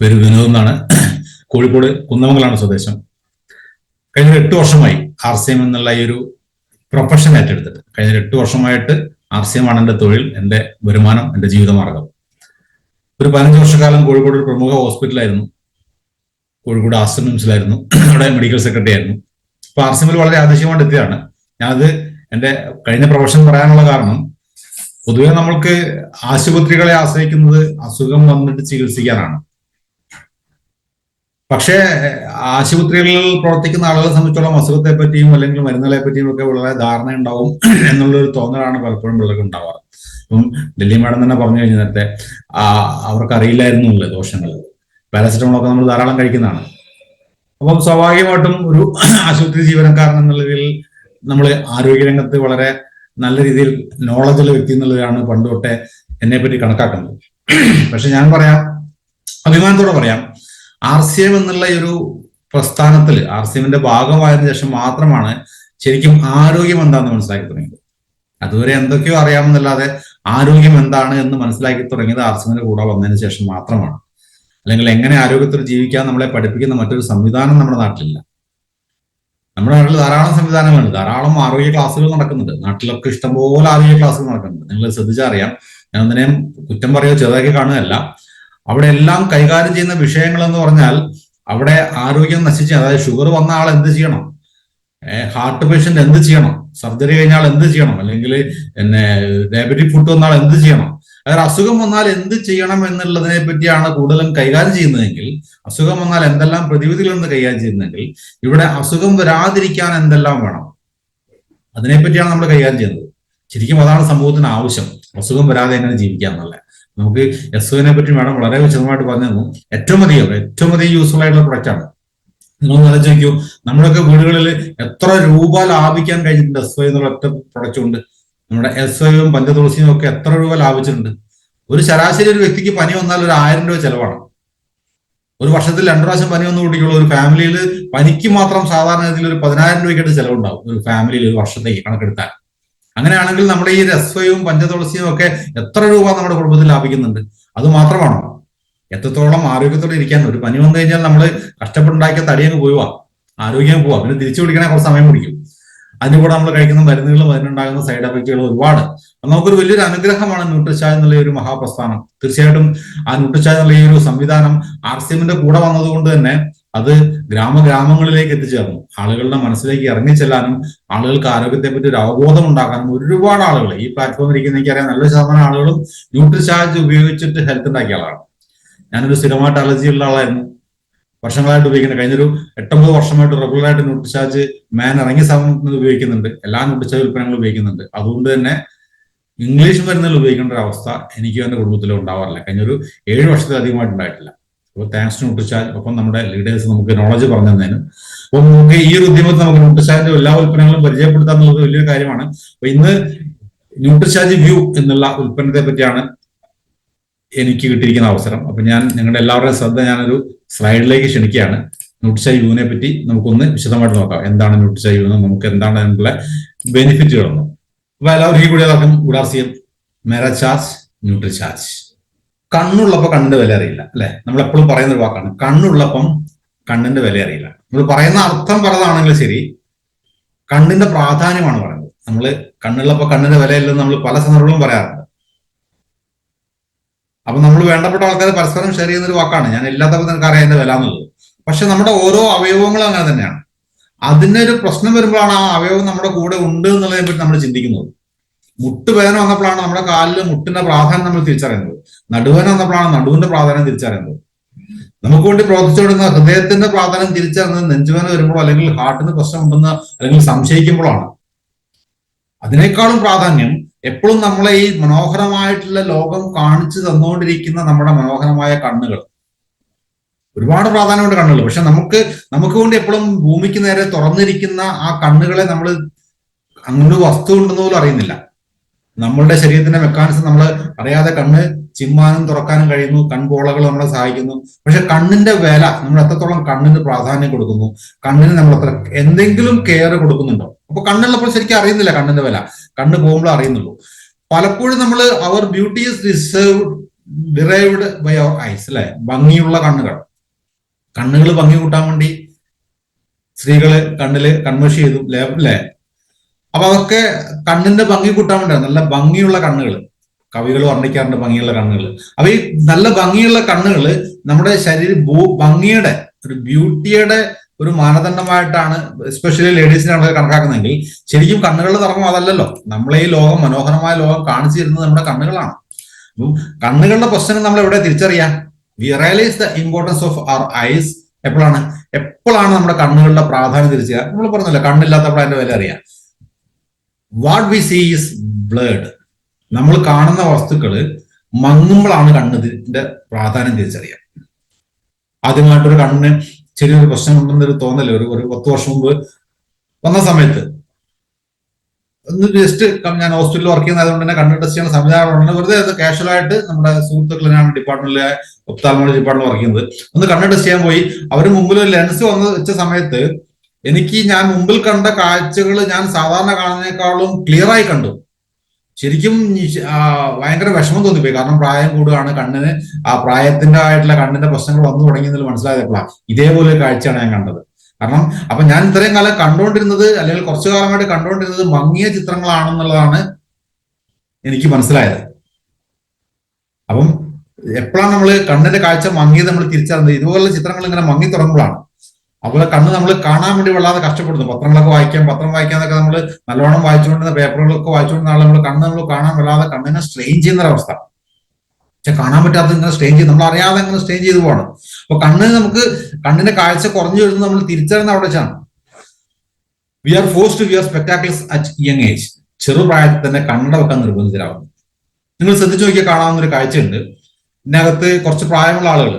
പേര് വിനോദ് എന്നാണ്. കോഴിക്കോട് കുന്നമംഗലാണ് സ്വദേശം. കഴിഞ്ഞ 8 വർഷമായി RCM എന്നുള്ള ഈ ഒരു പ്രൊഫഷൻ ഏറ്റെടുത്തിട്ട് കഴിഞ്ഞ 8 വർഷമായിട്ട് RCM ആണ് എന്റെ തൊഴിൽ, എന്റെ വരുമാനം, എന്റെ ജീവിതമാർഗം. ഒരു 15 വർഷക്കാലം കോഴിക്കോട് ഒരു പ്രമുഖ ഹോസ്പിറ്റലായിരുന്നു. കോഴിക്കോട് ആസ്റ്റർ മിംസിലായിരുന്നു. അവിടെ മെഡിക്കൽ സെക്രട്ടറി ആയിരുന്നു. അപ്പൊ RCM വളരെ ആദേശികമായിട്ട് എത്തിയതാണ്. ഞാനത് എന്റെ കഴിഞ്ഞ പ്രൊഫഷൻ പറയാനുള്ള കാരണം, പൊതുവെ നമ്മൾക്ക് ആശുപത്രികളെ ആശ്രയിക്കുന്നത് അസുഖം വന്നിട്ട് ചികിത്സിക്കാനാണ്. പക്ഷേ ആശുപത്രികളിൽ പ്രവർത്തിക്കുന്ന ആളുകളെ സംബന്ധിച്ചോളം അസുഖത്തെ പറ്റിയും അല്ലെങ്കിൽ മരുന്നുകളെ പറ്റിയും ഒക്കെ വളരെ ധാരണ ഉണ്ടാവും എന്നുള്ളൊരു തോന്നലാണ് പലപ്പോഴും പിള്ളേർക്ക് ഉണ്ടാവാറ്. ഇപ്പം ഡൽഹി മാഡം തന്നെ പറഞ്ഞു കഴിഞ്ഞ നേരത്തെ അവർക്ക് അറിയില്ലായിരുന്നു ദോഷങ്ങൾ. പാരസെറ്റമോളൊക്കെ നമ്മൾ ധാരാളം കഴിക്കുന്നതാണ്. അപ്പം സ്വാഭാവികമായിട്ടും ഒരു ആശുപത്രി ജീവനക്കാരൻ എന്നുള്ളതിൽ നമ്മൾ ആരോഗ്യരംഗത്ത് വളരെ നല്ല രീതിയിൽ നോളജുള്ള വ്യക്തി എന്നുള്ളതാണ് പണ്ട് തൊട്ടേ എന്നെ പറ്റി കണക്കാക്കുന്നത്. പക്ഷെ ഞാൻ പറയാം, അഭിമാനത്തോടെ പറയാം, RCM എന്നുള്ള ഈ ഒരു പ്രസ്ഥാനത്തിൽ RCMന്റെ ഭാഗമായതിനു ശേഷം മാത്രമാണ് ശരിക്കും ആരോഗ്യം എന്താണെന്ന് മനസ്സിലാക്കി തുടങ്ങിയത്. അതുവരെ എന്തൊക്കെയോ അറിയാമെന്നല്ലാതെ ആരോഗ്യം എന്താണ് എന്ന് മനസ്സിലാക്കി തുടങ്ങിയത് RCMന്റെ കൂടെ വന്നതിന് ശേഷം മാത്രമാണ്. അല്ലെങ്കിൽ എങ്ങനെ ആരോഗ്യത്തിൽ ജീവിക്കാൻ നമ്മളെ പഠിപ്പിക്കുന്ന മറ്റൊരു സംവിധാനം നമ്മുടെ നാട്ടിലില്ല. നമ്മുടെ നാട്ടിൽ ധാരാളം സംവിധാനങ്ങളുണ്ട്, ധാരാളം ആരോഗ്യ ക്ലാസ്സുകൾ നടക്കുന്നുണ്ട്. നാട്ടിലൊക്കെ ഇഷ്ടംപോലെ ആരോഗ്യ ക്ലാസ്സുകൾ നടക്കുന്നുണ്ട്. നിങ്ങൾ ശ്രദ്ധിച്ചാൽ അറിയാം. ഞാൻ ഒന്നിനെയും കുറ്റം പറയുകയോ ചെറുതാക്കി കാണുകയല്ല. അവിടെ എല്ലാം കൈകാര്യം ചെയ്യുന്ന വിഷയങ്ങൾ എന്ന് പറഞ്ഞാൽ, അവിടെ ആരോഗ്യം നശിച്ച്, അതായത് ഷുഗർ വന്ന ആൾ എന്ത് ചെയ്യണം, ഹാർട്ട് പേഷ്യന്റ് എന്ത് ചെയ്യണം, സർജറി കഴിഞ്ഞാൽ എന്ത് ചെയ്യണം, അല്ലെങ്കിൽ ഡയബറ്റിക് ഫുഡ് വന്നാൽ എന്ത് ചെയ്യണം, അതായത് അസുഖം വന്നാൽ എന്ത് ചെയ്യണം എന്നുള്ളതിനെ പറ്റിയാണ് കൂടുതലും കൈകാര്യം ചെയ്യുന്നതെങ്കിൽ, അസുഖം വന്നാൽ എന്തെല്ലാം പ്രതിവിധികളെന്ന് കൈകാര്യം ചെയ്യുന്നതെങ്കിൽ, ഇവിടെ അസുഖം വരാതിരിക്കാൻ എന്തെല്ലാം വേണം അതിനെപ്പറ്റിയാണ് നമ്മൾ കൈകാര്യം ചെയ്യുന്നത്. ശരിക്കും അതാണ് സമൂഹത്തിന് ആവശ്യം, അസുഖം വരാതെ എങ്ങനെ ജീവിക്കാം എന്നുള്ളത്. നമുക്ക് SOനെ പറ്റി വേണം വളരെ വിശദമായിട്ട് പറഞ്ഞു തന്നു. ഏറ്റവും അധികം യൂസ്ഫുൾ ആയിട്ടുള്ള പ്രൊഡക്റ്റാണ്. നിങ്ങൾ ആലോചിക്കൂ, നമ്മുടെയൊക്കെ വീടുകളിൽ എത്ര രൂപ ലാഭിക്കാൻ കഴിഞ്ഞിട്ടുണ്ട് SO എന്നുള്ള ഒറ്റ പ്രൊഡക്റ്റ് കൊണ്ട്. നമ്മുടെ SOയും പഞ്ചതുളസിയും ഒക്കെ എത്ര രൂപ ലാഭിച്ചിട്ടുണ്ട്. ഒരു ശരാശരി ഒരു വ്യക്തിക്ക് പനി വന്നാൽ ഒരു 1000 രൂപ ചെലവാണ്. ഒരു വർഷത്തിൽ 2 പ്രാവശ്യം പനി വന്നു കൂട്ടിക്കുള്ള ഒരു ഫാമിലിയിൽ പനിക്ക് മാത്രം സാധാരണ രീതിയിൽ ഒരു 10,000 രൂപയ്ക്കായിട്ട് ചെലവുണ്ടാവും ഒരു ഫാമിലിയിൽ ഒരു വർഷത്തേക്ക് കണക്കെടുത്താൽ. അങ്ങനെയാണെങ്കിൽ നമ്മുടെ ഈ SOയും പഞ്ചതുളസിയും ഒക്കെ എത്ര രൂപ നമ്മുടെ കുടുംബത്തിൽ ലാഭിക്കുന്നുണ്ട്. അത് മാത്രമാണോ? എത്രത്തോളം ആരോഗ്യത്തോടെ ഇരിക്കാൻ. ഒരു പനി വന്നു കഴിഞ്ഞാൽ നമ്മൾ കഷ്ടപ്പെട്ടുണ്ടാക്കിയ തടിയങ്ങ് പോവാ, ആരോഗ്യം പോവാ, പിന്നെ തിരിച്ചു പിടിക്കണേ കുറച്ച് സമയം പിടിക്കും. അതിന് കൂടെ നമ്മൾ കഴിക്കുന്ന മരുന്നുകളും അതിനുണ്ടാകുന്ന സൈഡ് എഫക്റ്റുകളും ഒരുപാട്. നമുക്കൊരു വലിയൊരു അനുഗ്രഹമാണ് ന്യൂട്രിചാർജ് എന്നുള്ള ഒരു മഹാപ്രസ്ഥാനം. തീർച്ചയായിട്ടും ആ ന്യൂട്രിചാർജ് എന്നുള്ള ഈ ഒരു സംവിധാനം RCMന്റെ കൂടെ വന്നതുകൊണ്ട് തന്നെ അത് ഗ്രാമങ്ങളിലേക്ക് എത്തിച്ചേർന്നു. ആളുകളുടെ മനസ്സിലേക്ക് ഇറങ്ങിച്ചെല്ലാനും ആളുകൾക്ക് ആരോഗ്യത്തെ പറ്റി ഒരു അവബോധം ഉണ്ടാക്കാനും ഒരുപാട് ആളുകൾ ഈ പ്ലാറ്റ്ഫോമിൽ ഇരിക്കുന്ന എനിക്കറിയാം നല്ലൊരു ശതമാനം ആളുകളും ന്യൂട്രിചാർജ് ഉപയോഗിച്ചിട്ട് ഹെൽത്ത് ഉണ്ടാക്കിയ ആളാണ്. ഞാനൊരു സ്ഥിരമായിട്ട് അലർജി ഉള്ള ആളായിരുന്നു. വർഷങ്ങളായിട്ട് ഉപയോഗിക്കുന്നത്. കഴിഞ്ഞൊരു 8-9 വർഷമായിട്ട് റെഗുലറായിട്ട് ന്യൂട്രിചാർജ് മാൻ ഇറങ്ങിയ സമയത്ത് ഉപയോഗിക്കുന്നുണ്ട്. എല്ലാ ന്യൂട്രിചാർജ് ഉൽപ്പന്നങ്ങളും ഉപയോഗിക്കുന്നുണ്ട്. അതുകൊണ്ട് തന്നെ ഇംഗ്ലീഷ് മരുന്നുകൾ ഉപയോഗിക്കേണ്ട ഒരു അവസ്ഥ എനിക്കും എന്റെ കുടുംബത്തിലും ഉണ്ടാവാറില്ല. കഴിഞ്ഞൊരു 7 വർഷത്തിലധികമായിട്ട് ഉണ്ടായിട്ടില്ല. അപ്പോൾ താങ്ക്സ് ടു ന്യൂട്രിചാർജ്, ഒപ്പം നമ്മുടെ ലീഡേഴ്സ് നമുക്ക് നോളജ് പറഞ്ഞു തന്നതിന്. അപ്പം നമുക്ക് ഈ ഒരു ഉദ്യമത്തിൽ നമുക്ക് ന്യൂട്രിചാർജിന്റെ എല്ലാ ഉൽപ്പന്നങ്ങളും പരിചയപ്പെടുത്താൻ എന്നുള്ളത് വലിയൊരു കാര്യമാണ്. അപ്പൊ ഇന്ന് ന്യൂട്രിചാർജ് വ്യൂ എന്നുള്ള ഉൽപ്പന്നത്തെ പറ്റിയാണ് എനിക്ക് കിട്ടിയിരിക്കുന്ന അവസരം. അപ്പൊ ഞാൻ നിങ്ങളുടെ എല്ലാവരുടെയും ശ്രദ്ധ ഞാനൊരു സ്ലൈഡിലേക്ക് ക്ഷണിക്കുകയാണ്. ന്യൂട്രിചാർജ് വ്യൂവിനെ പറ്റി നമുക്കൊന്ന് വിശദമായിട്ട് നോക്കാം. എന്താണ് ന്യൂട്രിചാർജ് വ്യൂ, നമുക്ക് എന്താണ് അതിനുള്ള ബെനിഫിറ്റുകളൊന്നും. അപ്പൊ എല്ലാവർക്കും കൂടി അതാക്കും RCM മെരാചാർജ് ന്യൂട്രിചാർജ്. കണ്ണുള്ളപ്പോൾ കണ്ണിന്റെ വില അറിയില്ല, അല്ലെ? നമ്മൾ എപ്പോഴും പറയുന്ന ഒരു വാക്കാണ്, കണ്ണുള്ളപ്പം കണ്ണിന്റെ വില അറിയില്ല. നമ്മൾ പറയുന്ന അർത്ഥം പറഞ്ഞതാണെങ്കിൽ ശരി, കണ്ണിന്റെ പ്രാധാന്യമാണ് പറയുന്നത്. നമ്മൾ കണ്ണുള്ളപ്പോൾ കണ്ണിന്റെ വിലയില്ലെന്ന് നമ്മൾ പല സന്ദർഭങ്ങളും പറയാറുണ്ട്. അപ്പൊ നമ്മൾ വേണ്ടപ്പെട്ട ആൾക്കാർ പരസ്പരം ഷെയർ ചെയ്യുന്ന ഒരു വാക്കാണ്, ഞാൻ ഇല്ലാത്തപ്പോൾ നിനക്ക് അറിയാം എന്റെ വില എന്നുള്ളത്. പക്ഷെ നമ്മുടെ ഓരോ അവയവങ്ങളും അങ്ങനെ തന്നെയാണ്. അതിനൊരു പ്രശ്നം വരുമ്പോഴാണ് ആ അവയവം നമ്മുടെ കൂടെ ഉണ്ട് എന്നുള്ളതിനെ പറ്റി നമ്മൾ ചിന്തിക്കുന്നത്. മുട്ടുവേദന വന്നപ്പോഴാണ് നമ്മുടെ കാലിൽ മുട്ടിന്റെ പ്രാധാന്യം നമ്മൾ തിരിച്ചറിയുന്നത്. നടുവേദന വന്നപ്പോഴാണ് നടുവിന്റെ പ്രാധാന്യം തിരിച്ചറിയുന്നത്. നമുക്ക് വേണ്ടി പ്രവർത്തിച്ചുകൊണ്ടിരുന്ന ഹൃദയത്തിന്റെ പ്രാധാന്യം തിരിച്ചറിയുന്നത് നെഞ്ചുവേദന വരുമ്പോഴോ അല്ലെങ്കിൽ ഹാർട്ടിന് പ്രശ്നമുണ്ടെന്ന് അല്ലെങ്കിൽ സംശയിക്കുമ്പോഴാണ്. അതിനേക്കാളും പ്രാധാന്യം എപ്പോഴും നമ്മളെ ഈ മനോഹരമായിട്ടുള്ള ലോകം കാണിച്ചു തന്നുകൊണ്ടിരിക്കുന്ന നമ്മുടെ മനോഹരമായ കണ്ണുകൾ. ഒരുപാട് പ്രാധാന്യമുണ്ട് കണ്ണുകൾ. പക്ഷെ നമുക്ക് വേണ്ടി എപ്പോഴും ഭൂമിക്ക് നേരെ തുറന്നിരിക്കുന്ന ആ കണ്ണുകളെ നമ്മൾ അങ്ങനൊരു വസ്തു ഉണ്ടെന്ന് പോലും അറിയുന്നില്ല. നമ്മളുടെ ശരീരത്തിന്റെ മെക്കാനിസം നമ്മൾ അറിയാതെ കണ്ണ് ചിമ്മാനും തുറക്കാനും കഴിയുന്നു, കൺപോളകൾ നമ്മളെ സഹായിക്കുന്നു. പക്ഷെ കണ്ണിന്റെ വില, നമ്മൾ എത്രത്തോളം കണ്ണിന് പ്രാധാന്യം കൊടുക്കുന്നു, കണ്ണിന് നമ്മൾ എത്ര എന്തെങ്കിലും കെയർ കൊടുക്കുന്നുണ്ടോ? അപ്പൊ കണ്ണുള്ളപ്പോൾ ശരിക്കും അറിയുന്നില്ല കണ്ണിന്റെ വില, കണ്ണ് പോകുമ്പോൾ അറിയുന്നുള്ളൂ. പലപ്പോഴും നമ്മൾ our beauty is deserved derived by our eyes, അല്ലെ? ഭംഗിയുള്ള കണ്ണുകൾ. കണ്ണുകൾ ഭംഗി കൂട്ടാൻ വേണ്ടി സ്ത്രീകള് കണ്ണില് കൺമഷി ചെയ്തു, അല്ലേ? അപ്പൊ അതൊക്കെ കണ്ണിന്റെ ഭംഗി കൂട്ടാൻ വേണ്ടിയാണ്. നല്ല ഭംഗിയുള്ള കണ്ണുകൾ, കവികൾ വർണ്ണിക്കാറുണ്ട് ഭംഗിയുള്ള കണ്ണുകൾ. അപ്പൊ ഈ നല്ല ഭംഗിയുള്ള കണ്ണുകൾ നമ്മുടെ ഭംഗിയുടെ ഒരു ബ്യൂട്ടിയുടെ ഒരു മാനദണ്ഡമായിട്ടാണ് എസ്പെഷ്യലി ലേഡീസിനാണ് കണക്കാക്കുന്നതെങ്കിൽ, ശരിക്കും കണ്ണുകളുടെ ധർമ്മം അതല്ലല്ലോ. നമ്മളെ ഈ ലോകം, മനോഹരമായ ലോകം കാണിച്ചു തരുന്നത് നമ്മുടെ കണ്ണുകളാണ്. അപ്പം കണ്ണുകളുടെ പ്രശ്നം നമ്മൾ എവിടെ തിരിച്ചറിയാം? We realise the importance of our eyes എപ്പോഴാണ് നമ്മുടെ കണ്ണുകളുടെ പ്രാധാന്യം തിരിച്ചറിയുക? നമ്മൾ പറഞ്ഞല്ലോ, കണ്ണില്ലാത്തപ്പോൾ അതിന്റെ വില അറിയാം. What we see is blurred. നമ്മൾ കാണുന്ന വസ്തുക്കള് മങ്ങുമ്പോഴാണ് കണ്ണിന്റെ പ്രാധാന്യം തിരിച്ചറിയാം. ആദ്യമായിട്ടൊരു കണ്ണിന് ചെറിയൊരു പ്രശ്നം ഉണ്ടെന്നൊരു തോന്നല് ഒരു 10 വർഷം മുമ്പ് വന്ന സമയത്ത് ഒന്ന് ജസ്റ്റ്, ഞാൻ ഹോസ്പിറ്റലിൽ വർക്ക് ചെയ്യുന്നതുകൊണ്ട് തന്നെ കണ്ണ് ടെസ്റ്റ് ചെയ്യുന്ന സംവിധാനം വെറുതെ അത് കാഷ്വലായിട്ട് നമ്മുടെ സുഹൃത്തുക്കളിനാണ് ഡിപ്പാർട്ട്മെന്റിലെ ഒപ്താൽമോളജി ഡിപ്പാർട്ട്മെന്റ് വർക്ക് ചെയ്യുന്നത്. ഒന്ന് കണ്ണ് ടെസ്റ്റ് ചെയ്യാൻ പോയി. അവർ മുമ്പിൽ ഒരു ലെൻസ് വന്ന് വെച്ച സമയത്ത് ഞാൻ മുമ്പിൽ കണ്ട കാഴ്ചകൾ ഞാൻ സാധാരണ കാണുന്നതിനേക്കാളും ക്ലിയർ ആയി കണ്ടു. ശരിക്കും ഭയങ്കര വിഷമം തോന്നിപ്പോയി. കാരണം പ്രായം കൂടുകയാണ്, കണ്ണിന് ആ പ്രായത്തിന്റെ ആയിട്ടുള്ള കണ്ണിന്റെ പ്രശ്നങ്ങൾ വന്നു തുടങ്ങിയെന്ന് മനസ്സിലായപ്പോഴാണ് ഇതേപോലെ ഒരു കാഴ്ചയാണ് ഞാൻ കണ്ടത്. കാരണം അപ്പൊ ഞാൻ ഇത്രയും കാലം കണ്ടുകൊണ്ടിരുന്നത്, അല്ലെങ്കിൽ കുറച്ചു കാലമായിട്ട് കണ്ടുകൊണ്ടിരുന്നത് മങ്ങിയ ചിത്രങ്ങളാണെന്നുള്ളതാണ് എനിക്ക് മനസ്സിലായത്. അപ്പം എപ്പോഴാണ് നമ്മൾ കണ്ണിന്റെ കാഴ്ച മങ്ങിയത് നമ്മൾ തിരിച്ചറിഞ്ഞത്? ഇതുപോലുള്ള ചിത്രങ്ങൾ ഇങ്ങനെ മങ്ങി തുടങ്ങുമ്പോഴാണ്. അതുപോലെ കണ്ണ് നമ്മൾ കാണാൻ വേണ്ടി വല്ലാതെ കഷ്ടപ്പെടുന്നു. പത്രം വായിക്കാന്നൊക്കെ നമ്മൾ നല്ലോണം വായിച്ചുകൊണ്ടിരുന്ന പേപ്പറുകളൊക്കെ വായിച്ചുകൊണ്ടിരുന്ന ആൾ നമ്മൾ കാണാൻ വല്ലാതെ കണ്ണിനെ സ്ട്രെയിൻ ചെയ്യുന്ന ഒരവസ്ഥ. പക്ഷെ കാണാൻ പറ്റാത്ത ഇങ്ങനെ സ്ട്രെയിൻ ചെയ്ത് നമ്മൾ അറിയാതെ അങ്ങനെ സ്ട്രെയിൻ ചെയ്തു പോകണം. അപ്പൊ കണ്ണിന്റെ കാഴ്ച കുറഞ്ഞു വരുന്നത് നമ്മൾ തിരിച്ചറിയുന്ന അവിടെ വെച്ചാണ്. We are forced to wear spectacles at young age. ചെറുപ്രായത്തിൽ തന്നെ കണ്ണട വെക്കാൻ നിർബന്ധിതരാകുന്നു. നിങ്ങൾ ശ്രദ്ധിച്ചു നോക്കിയാൽ കാണാവുന്ന ഒരു കാഴ്ചയുണ്ട്. ഇതിനകത്ത് കുറച്ച് പ്രായമുള്ള ആളുകൾ,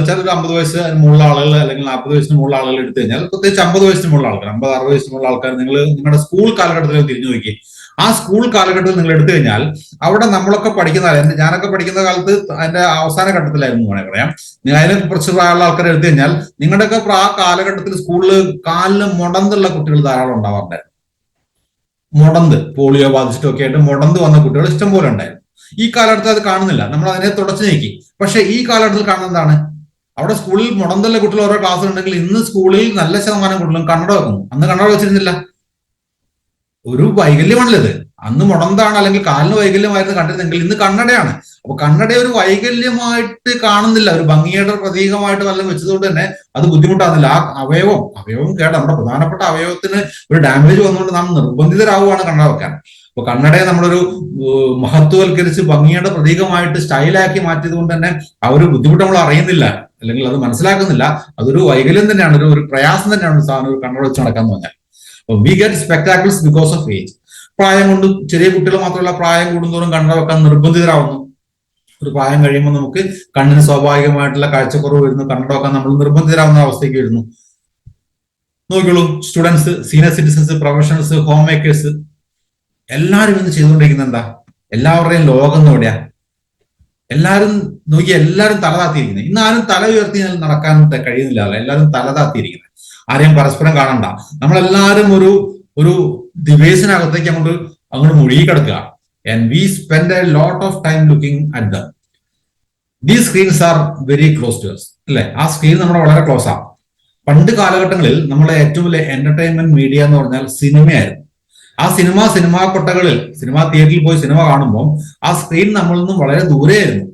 ചില ഒരു 50 വയസ്സ് മുകളിലുള്ള ആളുകൾ, അല്ലെങ്കിൽ 40 വയസ്സിന് മുകളിലുള്ള ആളുകൾ എടുത്തു കഴിഞ്ഞാൽ, പ്രത്യേകിച്ച് 50 വയസ്സിന് മുകളിലുള്ള ആൾക്കാർ, 50-60 വയസ്സിന് മുകളിലുള്ള ആൾക്കാർ, നിങ്ങൾ നിങ്ങളുടെ സ്കൂൾ കാലഘട്ടത്തിൽ തിരിഞ്ഞു നോക്കി. ആ സ്കൂൾ കാലഘട്ടത്തിൽ നിങ്ങൾ എടുത്തു കഴിഞ്ഞാൽ അവിടെ നമ്മളൊക്കെ ഞാനൊക്കെ പഠിക്കുന്ന കാലത്ത് അതിന്റെ അവസാന ഘട്ടത്തിലായിരുന്നു വേണേ പറയാം. അതിന് കുറച്ച് പ്രായമുള്ള ആൾക്കാരെ എടുത്തു കഴിഞ്ഞാൽ നിങ്ങളുടെയൊക്കെ ആ കാലഘട്ടത്തിൽ സ്കൂളിൽ കാലിന് മുടന്തുള്ള കുട്ടികൾ ധാരാളം ഉണ്ടാവാറുണ്ടായിരുന്നു. പോളിയോ ബാധിച്ചിട്ടൊക്കെ ആയിട്ട് മുടന്ത് വന്ന കുട്ടികൾ ഇഷ്ടംപോലെ ഉണ്ടായിരുന്നു. ഈ കാലഘട്ടത്തിൽ അത് കാണുന്നില്ല, നമ്മൾ അതിനെ തുടച്ചു നീക്കി. പക്ഷെ ഈ കാലഘട്ടത്തിൽ കാണുന്നത് എന്താണ്? അവിടെ സ്കൂളിൽ മുടന്തുള്ള കുട്ടികൾ ഓരോ ക്ലാസ് ഉണ്ടെങ്കിൽ ഇന്ന് സ്കൂളിൽ നല്ല ശതമാനം കുട്ടികളും കണ്ണട വെക്കുന്നു. അന്ന് കണ്ണട വെച്ചിരുന്നില്ല. ഒരു വൈകല്യമാണല്ലോ ഇത്. അന്ന് മുടന്താണ് അല്ലെങ്കിൽ കാലിന് വൈകല്യമായിരുന്നു കണ്ടിരുന്നെങ്കിൽ ഇന്ന് കണ്ണടയാണ്. അപ്പൊ കണ്ണടയെ ഒരു വൈകല്യമായിട്ട് കാണുന്നില്ല, ഒരു ഭംഗിയുടെ പ്രതീകമായിട്ട് വല്ലതും വെച്ചതുകൊണ്ട് തന്നെ അത് ബുദ്ധിമുട്ടാകുന്നില്ല. ആ അവയവം നമ്മുടെ പ്രധാനപ്പെട്ട അവയവത്തിന് ഒരു ഡാമേജ് വന്നുകൊണ്ട് നാം നിർബന്ധിതരാവുകയാണ് കണ്ണട വെക്കാൻ. അപ്പൊ കണ്ണടയെ നമ്മളൊരു മഹത്വവൽക്കരിച്ച് ഭംഗിയുടെ പ്രതീകമായിട്ട് സ്റ്റൈലാക്കി മാറ്റിയത് കൊണ്ട് തന്നെ ആ ഒരു ബുദ്ധിമുട്ട് നമ്മൾ അറിയുന്നില്ല, അല്ലെങ്കിൽ അത് മനസ്സിലാക്കുന്നില്ല. അതൊരു വൈകല്യം തന്നെയാണ്, ഒരു പ്രയാസം തന്നെയാണ് സാധനം ഒരു കണ്ണട വെച്ച് നടക്കാന്ന് പറഞ്ഞാൽ. We get spectacles because of age. പ്രായം കൊണ്ട് ചെറിയ കുട്ടികൾ മാത്രമല്ല, പ്രായം കൂടുന്തോറും കണ്ണട വെക്കാൻ നിർബന്ധിതരാവുന്നു. ഒരു പ്രായം കഴിയുമ്പോൾ നമുക്ക് കണ്ണിന് സ്വാഭാവികമായിട്ടുള്ള കാഴ്ചക്കുറവ് വരുന്നു, കണ്ണട വെക്കാൻ നമ്മൾ നിർബന്ധിതരാവുന്ന അവസ്ഥയ്ക്ക് വരുന്നു. നോക്കിയോളൂ, students, senior citizens, professionals, home makers, എല്ലാവരും ഇന്ന് ചെയ്തുകൊണ്ടിരിക്കുന്നത് എന്താ? എല്ലാവരുടെയും ലോകം എവിടെയാ? എല്ലാവരും തല താത്തിയിരിക്കുന്നത്. ഇന്ന് ആരും തല ഉയർത്തി നടക്കാൻ കഴിയുന്നില്ല, എല്ലാവരും തല താത്തിയിരിക്കുന്നത്. ആരെയും പരസ്പരം കാണണ്ട. നമ്മളെല്ലാവരും ഒരു ഡിവൈസിനകത്തേക്ക് അങ്ങോട്ട് മുഴുകി കിടക്കുക. And we spend a lot of time looking at them. These screens are very close to us, അല്ലെ? ആ സ്ക്രീൻ നമ്മുടെ വളരെ ക്ലോസ് ആണ്. പണ്ട് കാലഘട്ടങ്ങളിൽ നമ്മളെ ഏറ്റവും വലിയ എന്റർടൈൻമെന്റ് മീഡിയ എന്ന് പറഞ്ഞാൽ സിനിമയായിരുന്നു. ആ സിനിമാ കൊട്ടകളിൽ, സിനിമാ തിയേറ്ററിൽ പോയി സിനിമ കാണുമ്പോൾ ആ സ്ക്രീൻ നമ്മളിൽ നിന്നും വളരെ ദൂരെയായിരുന്നു.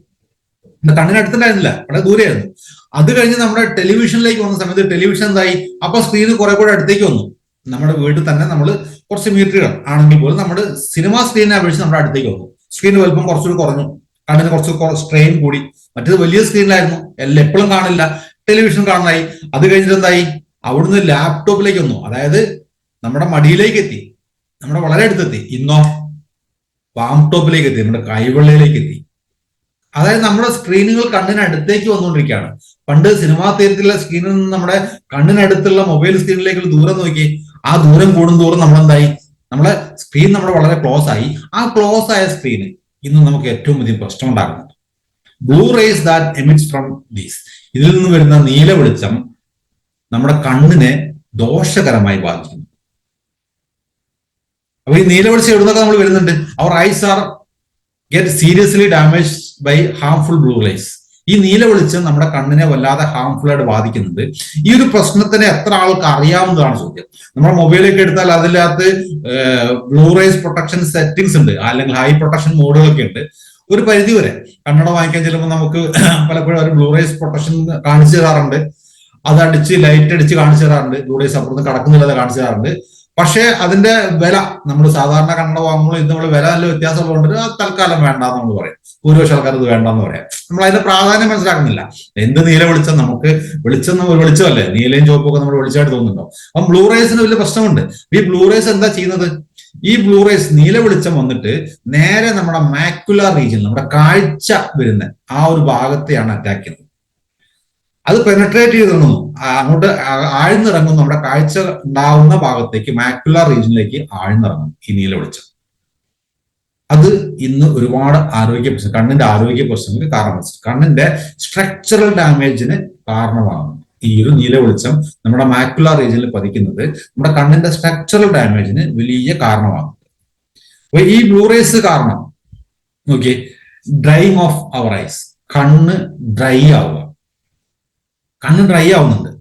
കണ്ണിനടുത്തുണ്ടായിരുന്നില്ല, വളരെ ദൂരെയായിരുന്നു. അത് കഴിഞ്ഞ് നമ്മുടെ ടെലിവിഷനിലേക്ക് വന്ന സമയത്ത് ടെലിവിഷൻ എന്തായി? അപ്പൊ സ്ക്രീന് കുറെ കൂടെ അടുത്തേക്ക് വന്നു. നമ്മുടെ വീട്ടിൽ തന്നെ നമ്മൾ കുറച്ച് മീറ്ററുകൾ ആണെങ്കിൽ പോലും നമ്മുടെ സിനിമാ സ്ക്രീനെ അപേക്ഷിച്ച് നമ്മുടെ അടുത്തേക്ക് വന്നു. സ്ക്രീൻ വലുപ്പം കുറച്ചുകൂടി കുറഞ്ഞു, കണ്ണിന് കുറച്ച് സ്ട്രെയിൻ കൂടി. മറ്റേത് വലിയ സ്ക്രീനിലായിരുന്നു, എപ്പോഴും കാണില്ല, ടെലിവിഷൻ കാണാനായി. അത് കഴിഞ്ഞിട്ട് എന്തായി? അവിടുന്ന് ലാപ്ടോപ്പിലേക്ക് വന്നു. അതായത് നമ്മുടെ മടിയിലേക്ക് എത്തി, നമ്മുടെ വളരെ അടുത്തെത്തി. ഇന്നോ പാം ടോപ്പിലേക്ക് എത്തി, നമ്മുടെ കൈവെള്ളയിലേക്ക് എത്തി. അതായത് നമ്മുടെ സ്ക്രീനുകൾ കണ്ണിനടുത്തേക്ക് വന്നുകൊണ്ടിരിക്കുകയാണ്. പണ്ട് സിനിമാ തിയേറ്ററിലെ സ്ക്രീനിൽ നിന്ന് നമ്മുടെ കണ്ണിനടുത്തുള്ള മൊബൈൽ സ്ക്രീനിലേക്ക് ദൂരം നോക്കി, ആ ദൂരം കൂടുന്തോറും നമ്മളെന്തായി? നമ്മുടെ സ്ക്രീൻ നമ്മുടെ വളരെ ക്ലോസ് ആയി. ആ ക്ലോസ് ആയ സ്ക്രീന് ഇന്ന് നമുക്ക് ഏറ്റവും അധികം പ്രശ്നം ഉണ്ടാകുന്നുണ്ട്. Blue rays that emits from these, ഇതിൽ നിന്ന് വരുന്ന നീല വെളിച്ചം നമ്മുടെ കണ്ണിനെ ദോഷകരമായി ബാധിക്കുന്നു. അപ്പൊ ഈ നീല വെളിച്ചം എവിടുന്നൊക്കെ നമ്മൾ വരുന്നുണ്ട്? Our eyes are get seriously damage by harmful blue rays. ഈ നീല വെളിച്ചം നമ്മുടെ കണ്ണിനെ വല്ലാതെ ഹാർംഫുൾ ആയിട്ട് ബാധിക്കുന്നുണ്ട്. ഈ ഒരു പ്രശ്നത്തിനെ എത്ര ആൾക്ക് അറിയാവുന്നതാണ് ചോദ്യം. നമ്മുടെ മൊബൈലൊക്കെ എടുത്താൽ അതിനകത്ത് ബ്ലൂ റേസ് പ്രൊട്ടക്ഷൻ സെറ്റിംഗ്സ് ഉണ്ട്, അല്ലെങ്കിൽ ഹൈ പ്രൊട്ടക്ഷൻ മോഡുകളൊക്കെ ഉണ്ട്. ഒരു പരിധി വരെ കണ്ണട വാങ്ങിക്കാൻ ചെല്ലുമ്പോൾ നമുക്ക് പലപ്പോഴും ഒരു ബ്ലൂ റേസ് പ്രൊട്ടക്ഷൻ കാണിച്ചു തരാറുണ്ട്. അതടിച്ച് ലൈറ്റ് അടിച്ച് കാണിച്ചു തരാറുണ്ട്. ബ്ലൂ റേസ് അപ്പുറത്ത് കടക്കുന്നില്ലാതെ കാണിച്ചു തരാറുണ്ട്. പക്ഷെ അതിന്റെ വില നമ്മൾ സാധാരണ കണ്ണട വാങ്ങുമ്പോൾ ഇത് നമ്മൾ വില നല്ല വ്യത്യാസമുള്ളതുകൊണ്ട് തൽക്കാലം വേണ്ടാന്ന് നമ്മൾ പറയും. ഭൂരിപക്ഷം ആൾക്കാർ ഇത് വേണ്ടെന്ന് പറയാം. നമ്മൾ അതിന്റെ പ്രാധാന്യം മനസ്സിലാക്കുന്നില്ല. എന്ത് നീല വെളിച്ചം, നമുക്ക് വെളിച്ചം ഒരു വെളിച്ചമല്ലേ, നീലയും ചുവപ്പൊക്കെ നമ്മൾ വെളിച്ചമായിട്ട് തോന്നുന്നുണ്ടോ? അപ്പം ബ്ലൂ റേസിന് വലിയ പ്രശ്നമുണ്ട്. ഈ ബ്ലൂ റേസ് എന്താ ചെയ്യുന്നത്? ഈ ബ്ലൂ റേസ് നീല വെളിച്ചം വന്നിട്ട് നേരെ നമ്മുടെ മാക്കുലർ റീജിയൻ, നമ്മുടെ കാഴ്ച വരുന്ന ആ ഒരു ഭാഗത്തെയാണ് അറ്റാക്ക് ചെയ്യുന്നത്. അത് പെനട്രേറ്റ് ചെയ്തിറങ്ങുന്നു, അങ്ങോട്ട് ആഴ്ന്നിറങ്ങുന്നു, നമ്മുടെ കാഴ്ച ഉണ്ടാവുന്ന ഭാഗത്തേക്ക്, മാക്കുലർ റീജിയനിലേക്ക് ആഴ്ന്നിറങ്ങും ഈ നീല വെളിച്ചം. അത് ഇന്ന് ഒരുപാട് ആരോഗ്യ പ്രശ്നം, കണ്ണിന്റെ ആരോഗ്യ പ്രശ്നങ്ങൾക്ക് കാരണം, കണ്ണിന്റെ സ്ട്രക്ചറൽ ഡാമേജിന് കാരണമാകുന്നു. ഈ ഒരു നീല വെളിച്ചം നമ്മുടെ മാക്കുലർ റീജിയനിൽ പതിക്കുന്നത് നമ്മുടെ കണ്ണിന്റെ സ്ട്രക്ചറൽ ഡാമേജിന് വലിയ കാരണമാകും. അപ്പൊ ഈ ബ്ലൂ റേസ് കാരണം നോക്കി, ഡ്രൈങ് ഓഫ് അവർ ഐസ്, കണ്ണ് ഡ്രൈ ആവുക. കണ്ണ് ഡ്രൈ ആവുന്നുണ്ട്.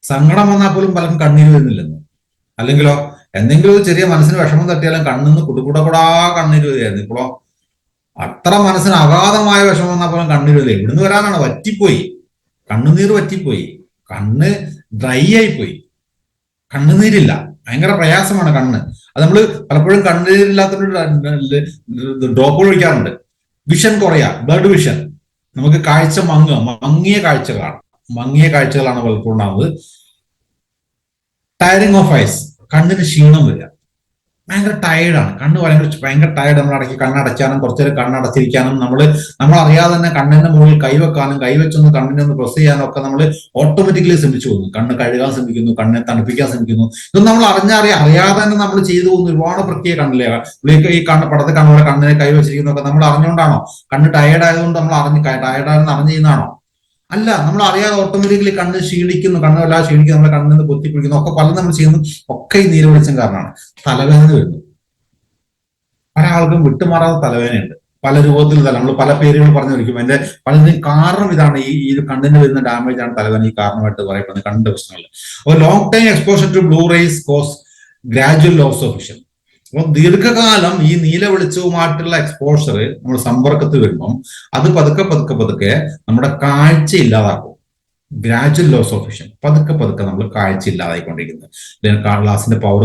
സങ്കടം വന്നാൽ പോലും പലർക്കും കണ്ണീര് വരുന്നില്ലെന്ന്. അല്ലെങ്കിലോ എന്തെങ്കിലും ഒരു ചെറിയ മനസ്സിന് വിഷമം തട്ടിയാലും കണ്ണിന്ന് കുടുകൂടാ കണ്ണീര് വരികയായിരുന്നു. ഇപ്പോഴോ അത്ര മനസ്സിന് അഗാധമായ വിഷമം വന്നാൽ പോലും കണ്ണീര് വരില്ല. ഇവിടുന്ന് വരാനാണ്, വറ്റിപ്പോയി, കണ്ണുനീർ വറ്റിപ്പോയി, കണ്ണ് ഡ്രൈ ആയിപ്പോയി, കണ്ണുനീരില്ല, ഭയങ്കര പ്രയാസമാണ് കണ്ണ്. അത് നമ്മൾ പലപ്പോഴും കണ്ണുനീരില്ലാത്തൊരു ഡ്രോപ്പുകൾ ഒഴിക്കാറുണ്ട്. വിഷൻ കുറയാ, ബ്ലഡ് വിഷൻ, നമുക്ക് കാഴ്ച മങ്ങിയ കാഴ്ചകളാണ് പലപ്പോഴും ഉണ്ടാകുന്നത്. ടയറിങ് ഓഫ് ഐസ്, കണ്ണിന് ക്ഷീണം വരിക, ഭയങ്കര ടയർഡാണ്, കണ്ണ് ഭയങ്കര ടയർഡ്. നമ്മൾ കണ്ണടയ്ക്കാനും കുറച്ചു നേരം കണ്ണടച്ചിരിക്കാനും, നമ്മൾ അറിയാതെ തന്നെ കണ്ണിന്റെ മുകളിൽ കൈവെക്കാനും, കൈവച്ചൊന്ന് കണ്ണിനെ ഒന്ന് പ്രസ് ചെയ്യാനും ഒക്കെ നമ്മൾ ഓട്ടോമാറ്റിക്കലി ശ്രമിച്ചു പോകുന്നു. കണ്ണ് കഴുകാൻ ശ്രമിക്കുന്നു, കണ്ണിനെ തണുപ്പിക്കാൻ ശ്രമിക്കുന്നു. ഇതൊന്നും നമ്മൾ അറിയാതെ തന്നെ നമ്മൾ ചെയ്തു പോകുന്ന ഒരുപാട് പ്രക്രിയ കണ്ണിലെ ഈ പടത്തെ കണ്ണുകളെ കണ്ണിനെ കൈവച്ചിരിക്കുന്നതൊക്കെ നമ്മൾ അറിഞ്ഞുകൊണ്ടാണോ? കണ്ണ് ടയർഡ് ആയതുകൊണ്ട് നമ്മൾ ടയർഡായെന്ന് അറിഞ്ഞു ചെയ്യുന്നതാണോ? അല്ല, നമ്മൾ അറിയാതെ ഓട്ടോമാറ്റിക്കലി കണ്ണ് ക്ഷീണിക്കുന്നു, കണ്ണെല്ലാം ക്ഷീണിക്കുന്നു, നമ്മുടെ കണ്ണിൽ നിന്ന് പൊത്തിപ്പിടിക്കുന്നു, ഒക്കെ പലതും നമ്മൾ ചെയ്യുന്നു. ഒക്കെ ഈ നീല വെളിച്ചം കാരണമാണ്. തലവേദന വരുന്നു, പല ആൾക്കും വിട്ടുമാറാത്ത തലവേദനയുണ്ട്, പല രൂപത്തിൽ നമ്മൾ പല പേരുകൾ പറഞ്ഞു വയ്ക്കും. അതിന്റെ പലതിനും കാരണം ഇതാണ്, ഈ കണ്ണിന് വരുന്ന ഡാമേജ് ആണ് തലവേദന ഈ കാരണമായിട്ട് പറയപ്പെടുന്നത്, കണ്ണിന്റെ പ്രശ്നങ്ങൾ. അപ്പോൾ long time exposure to blue rays cause gradual loss of vision. അപ്പോൾ ദീർഘകാലം ഈ നീല വെളിച്ചവുമായിട്ടുള്ള എക്സ്പോഷർ നമ്മൾ സമ്പർക്കത്തിൽ വരുമ്പം അത് പതുക്കെ നമ്മുടെ കാഴ്ച ഇല്ലാതാക്കും. ഗ്രാജുവൽ ലോസ് ഓഫ് വിഷൻ, പതുക്കെ നമ്മൾ കാഴ്ച ഇല്ലാതായിക്കൊണ്ടിരിക്കുന്നത്. ഗ്ലാസിന്റെ പവർ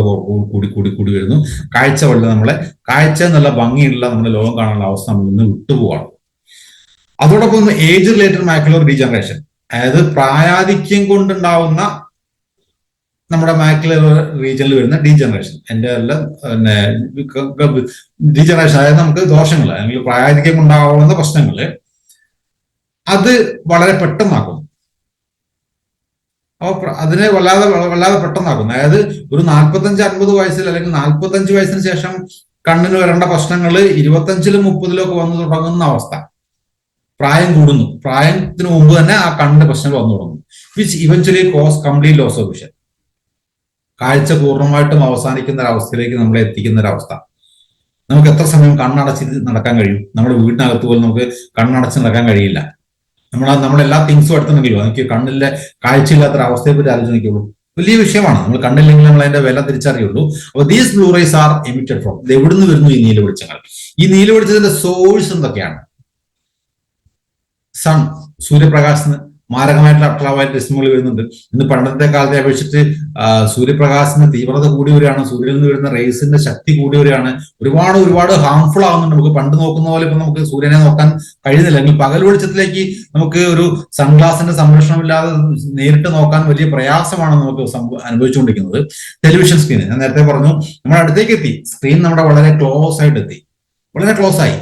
കൂടി വരുന്നു. കാഴ്ച എന്നുള്ള ഭംഗിയുള്ള നമ്മുടെ ലോകം കാണാനുള്ള അവസ്ഥ നമ്മൾ നിന്ന് വിട്ടുപോവാണ്. അതോടൊപ്പം ഏജ് റിലേറ്റഡ് മാക്കുലർ ഡീജനറേഷൻ, അതായത് പ്രായാധിക്യം കൊണ്ടുണ്ടാവുന്ന നമ്മുടെ മാക്കുലർ റീജിയനിൽ വരുന്ന ഡീജനറേഷൻ, ഡീജനറേഷൻ, അതായത് നമുക്ക് ദോഷങ്ങൾ അല്ലെങ്കിൽ പ്രായാധിക്യം ഉണ്ടാവുന്ന പ്രശ്നങ്ങൾ, അത് വളരെ പെട്ടെന്നാക്കും. അപ്പോൾ അതിനെ വല്ലാതെ പെട്ടെന്നാക്കും. അതായത് ഒരു 45-50 വയസ്സിൽ അല്ലെങ്കിൽ 45 വയസ്സിന് ശേഷം കണ്ണിന് വരേണ്ട പ്രശ്നങ്ങൾ 25-ലും 30-ലും ഒക്കെ വന്നു തുടങ്ങുന്ന അവസ്ഥ. പ്രായം കൂടുന്നു, പ്രായത്തിന് മുമ്പ് തന്നെ ആ കണ്ണിന്റെ പ്രശ്നങ്ങൾ വന്നു തുടങ്ങുന്നു. Which eventually cause complete loss of vision. കാഴ്ച പൂർണ്ണമായിട്ടും അവസാനിക്കുന്ന ഒരവസ്ഥയിലേക്ക് നമ്മളെ എത്തിക്കുന്ന ഒരവസ്ഥ. നമുക്ക് എത്ര സമയം കണ്ണടച്ച് നടക്കാൻ കഴിയും? നമ്മുടെ വീടിനകത്ത് പോലും നമുക്ക് കണ്ണടച്ച് നടക്കാൻ കഴിയില്ല. നമ്മളെല്ലാ തിങ്സും എടുത്തുണ്ടെങ്കിലോ എനിക്ക് കണ്ണിലെ കാഴ്ചയില്ലാത്തൊരു അവസ്ഥയെ പറ്റി ആലോചിക്കുള്ളൂ. വലിയ വിഷയമാണ്. നമ്മൾ കണ്ണില്ലെങ്കിൽ നമ്മൾ അതിന്റെ വില തിരിച്ചറിയുള്ളൂ. അപ്പൊ these blue rays are emitted from, ഇത് എവിടുന്ന് വരുന്നു ഈ നീല വെളിച്ചങ്ങൾ? ഈ നീല വെളിച്ചത്തിന്റെ സോഴ്സ് എന്തൊക്കെയാണ്? സൺ, സൂര്യപ്രകാശത്തിന് മാരകമായിട്ടുള്ള അൾട്രാവയലറ്റ് രശ്മികൾ വരുന്നുണ്ട്. ഇന്ന് പണ്ടത്തെ കാലത്തെ അപേക്ഷിച്ച് സൂര്യപ്രകാശത്തിന്റെ തീവ്രത കൂടി വരികയാണ്, സൂര്യനിൽ നിന്ന് വരുന്ന റേസിന്റെ ശക്തി കൂടി വരികയാണ്. ഒരുപാട് ഹാംഫുൾ ആവുന്നുണ്ട്. നമുക്ക് പണ്ട് നോക്കുന്ന പോലെ ഇപ്പൊ നമുക്ക് സൂര്യനെ നോക്കാൻ കഴിയുന്നില്ല. അല്ലെങ്കിൽ പകൽ വെളിച്ചത്തിലേക്ക് നമുക്ക് ഒരു സൺഗ്ലാസിന്റെ സംരക്ഷണമില്ലാതെ നേരിട്ട് നോക്കാൻ വലിയ പ്രയാസമാണ് നമുക്ക് അനുഭവിച്ചുകൊണ്ടിരിക്കുന്നത്. ടെലിവിഷൻ സ്ക്രീൻ, ഞാൻ നേരത്തെ പറഞ്ഞു, നമ്മുടെ അടുത്തേക്ക് എത്തി. സ്ക്രീൻ നമ്മുടെ വളരെ ക്ലോസ് ആയിട്ട് എത്തി, വളരെ ക്ലോസ് ആയി.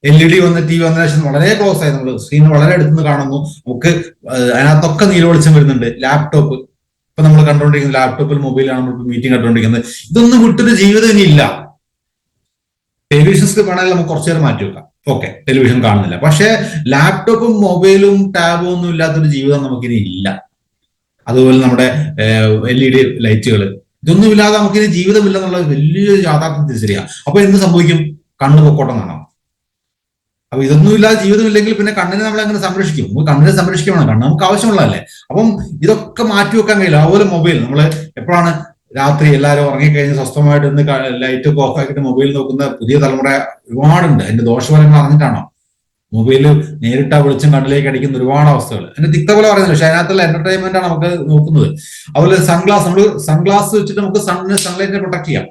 LED വന്ന് TV വന്ന ശേഷം വളരെ ക്ലോസ് ആയി, നമ്മൾ സ്ക്രീൻ വളരെ അടുത്തുനിന്ന് കാണുന്നു. നമുക്ക് അതിനകത്തൊക്കെ നീല വെളിച്ചം വരുന്നുണ്ട്. ലാപ്ടോപ്പ്, ഇപ്പൊ നമ്മൾ കണ്ടുകൊണ്ടിരിക്കുന്നത് ലാപ്ടോപ്പിൽ, മൊബൈലാണ് നമ്മൾ മീറ്റിംഗ് കണ്ടുകൊണ്ടിരിക്കുന്നത്. ഇതൊന്നും വിട്ടൊരു ജീവിതം ഇനി ഇല്ല. ടെലിവിഷൻ സ്ക്രീൻ വേണമെങ്കിൽ നമുക്ക് കുറച്ചു നേരം മാറ്റി വെക്കാം, ഓക്കെ, ടെലിവിഷൻ കാണുന്നില്ല. പക്ഷെ ലാപ്ടോപ്പും മൊബൈലും ടാബും ഒന്നും ഇല്ലാത്തൊരു ജീവിതം നമുക്കിനി ഇല്ല. അതുപോലെ നമ്മുടെ LED ലൈറ്റുകൾ, ഇതൊന്നും ഇല്ലാതെ നമുക്കിനി ജീവിതമില്ല എന്നുള്ള വലിയൊരു യാഥാർത്ഥ്യം തിരിച്ചറിയാം. അപ്പൊ എന്ത് സംഭവിക്കും? കണ്ണ് പൊക്കോട്ടം കാണാം. അപ്പൊ ഇതൊന്നും ഇല്ലാതെ ജീവിതമില്ലെങ്കിൽ പിന്നെ കണ്ണിനെ നമ്മൾ എങ്ങനെ സംരക്ഷിക്കും? നമുക്ക് കണ്ണിനെ സംരക്ഷിക്കണം, കണ്ണ് നമുക്ക് ആവശ്യമുള്ളതല്ലേ. അപ്പം ഇതൊക്കെ മാറ്റി വെക്കാൻ കഴിയില്ല. അതുപോലെ മൊബൈൽ നമ്മൾ എപ്പോഴാണ് രാത്രി എല്ലാവരും ഉറങ്ങിക്കഴിഞ്ഞ് സ്വസ്ഥമായിട്ട് ഇന്ന് ലൈറ്റ് ഒക്കെ ഓഫ് ആക്കിയിട്ട് മൊബൈൽ നോക്കുന്ന പുതിയ തലമുറ ഒരുപാടുണ്ട്. അതിന്റെ ദോഷഫലങ്ങൾ അറിഞ്ഞിട്ടാണോ? മൊബൈലിൽ നേരിട്ട് ആ വെളിച്ചം കണ്ണിലേക്ക് അടിക്കുന്ന ഒരുപാട് അവസ്ഥകൾ. അതിന്റെ തിക്തപോലെ പറയുന്നില്ല, പക്ഷെ അതിനകത്തുള്ള എന്റർടൈൻമെന്റ് ആണ് നമുക്ക് നോക്കുന്നത്. അതുപോലെ സൺഗ്ലാസ്, നമ്മൾ സൺഗ്ലാസ് വെച്ചിട്ട് നമുക്ക് സൺലൈറ്റിനെ പ്രൊട്ടക്ട് ചെയ്യാം.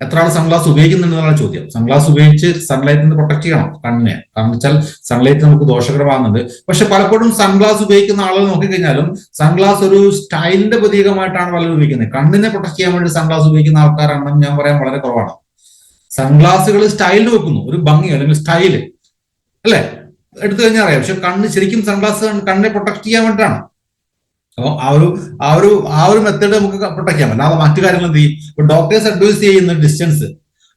എത്ര ആൾ സൺഗ്ലാസ് ഉപയോഗിക്കുന്നുണ്ടെന്നാണ് ചോദ്യം. സൺഗ്ലാസ് ഉപയോഗിച്ച് സൺലൈറ്റിൽ നിന്ന് പ്രൊട്ടക്ട് ചെയ്യണം കണ്ണിനെ. കാരണം വെച്ചാൽ സൺലൈറ്റ് നമുക്ക് ദോഷകരമാകുന്നുണ്ട്. പക്ഷെ പലപ്പോഴും സൺഗ്ലാസ് ഉപയോഗിക്കുന്ന ആളുകൾ നോക്കിക്കഴിഞ്ഞാലും സൺഗ്ലാസ് ഒരു സ്റ്റൈലിന്റെ പ്രതീകമായിട്ടാണ് പലരും ഉപയോഗിക്കുന്നത്. കണ്ണിനെ പ്രൊട്ടക്ട് ചെയ്യാൻ വേണ്ടി സൺഗ്ലാസ് ഉപയോഗിക്കുന്ന ആൾക്കാരാണെന്ന് ഞാൻ പറയാൻ വളരെ കുറവാണ്. സൺഗ്ലാസുകൾ സ്റ്റൈലിന് വെക്കുന്നു, ഒരു ഭംഗി അല്ലെങ്കിൽ സ്റ്റൈല് അല്ലെ, എടുത്തു കഴിഞ്ഞാൽ അറിയാം. പക്ഷെ കണ്ണ് ശരിക്കും സൺഗ്ലാസ് കണ്ണിനെ പ്രൊട്ടക്ട് ചെയ്യാൻ വേണ്ടിയിട്ടാണ്. അപ്പോൾ ആ ഒരു മെത്തേഡ് നമുക്ക് പ്രൊട്ടക്ട് ചെയ്യാൻ പറ്റില്ല. അല്ലാതെ മറ്റു കാര്യങ്ങൾ എന്ത് ചെയ്യും? ഇപ്പൊ ഡോക്ടേഴ്സ് അഡ്വൈസ് ചെയ്യുന്ന ഡിസ്റ്റൻസ്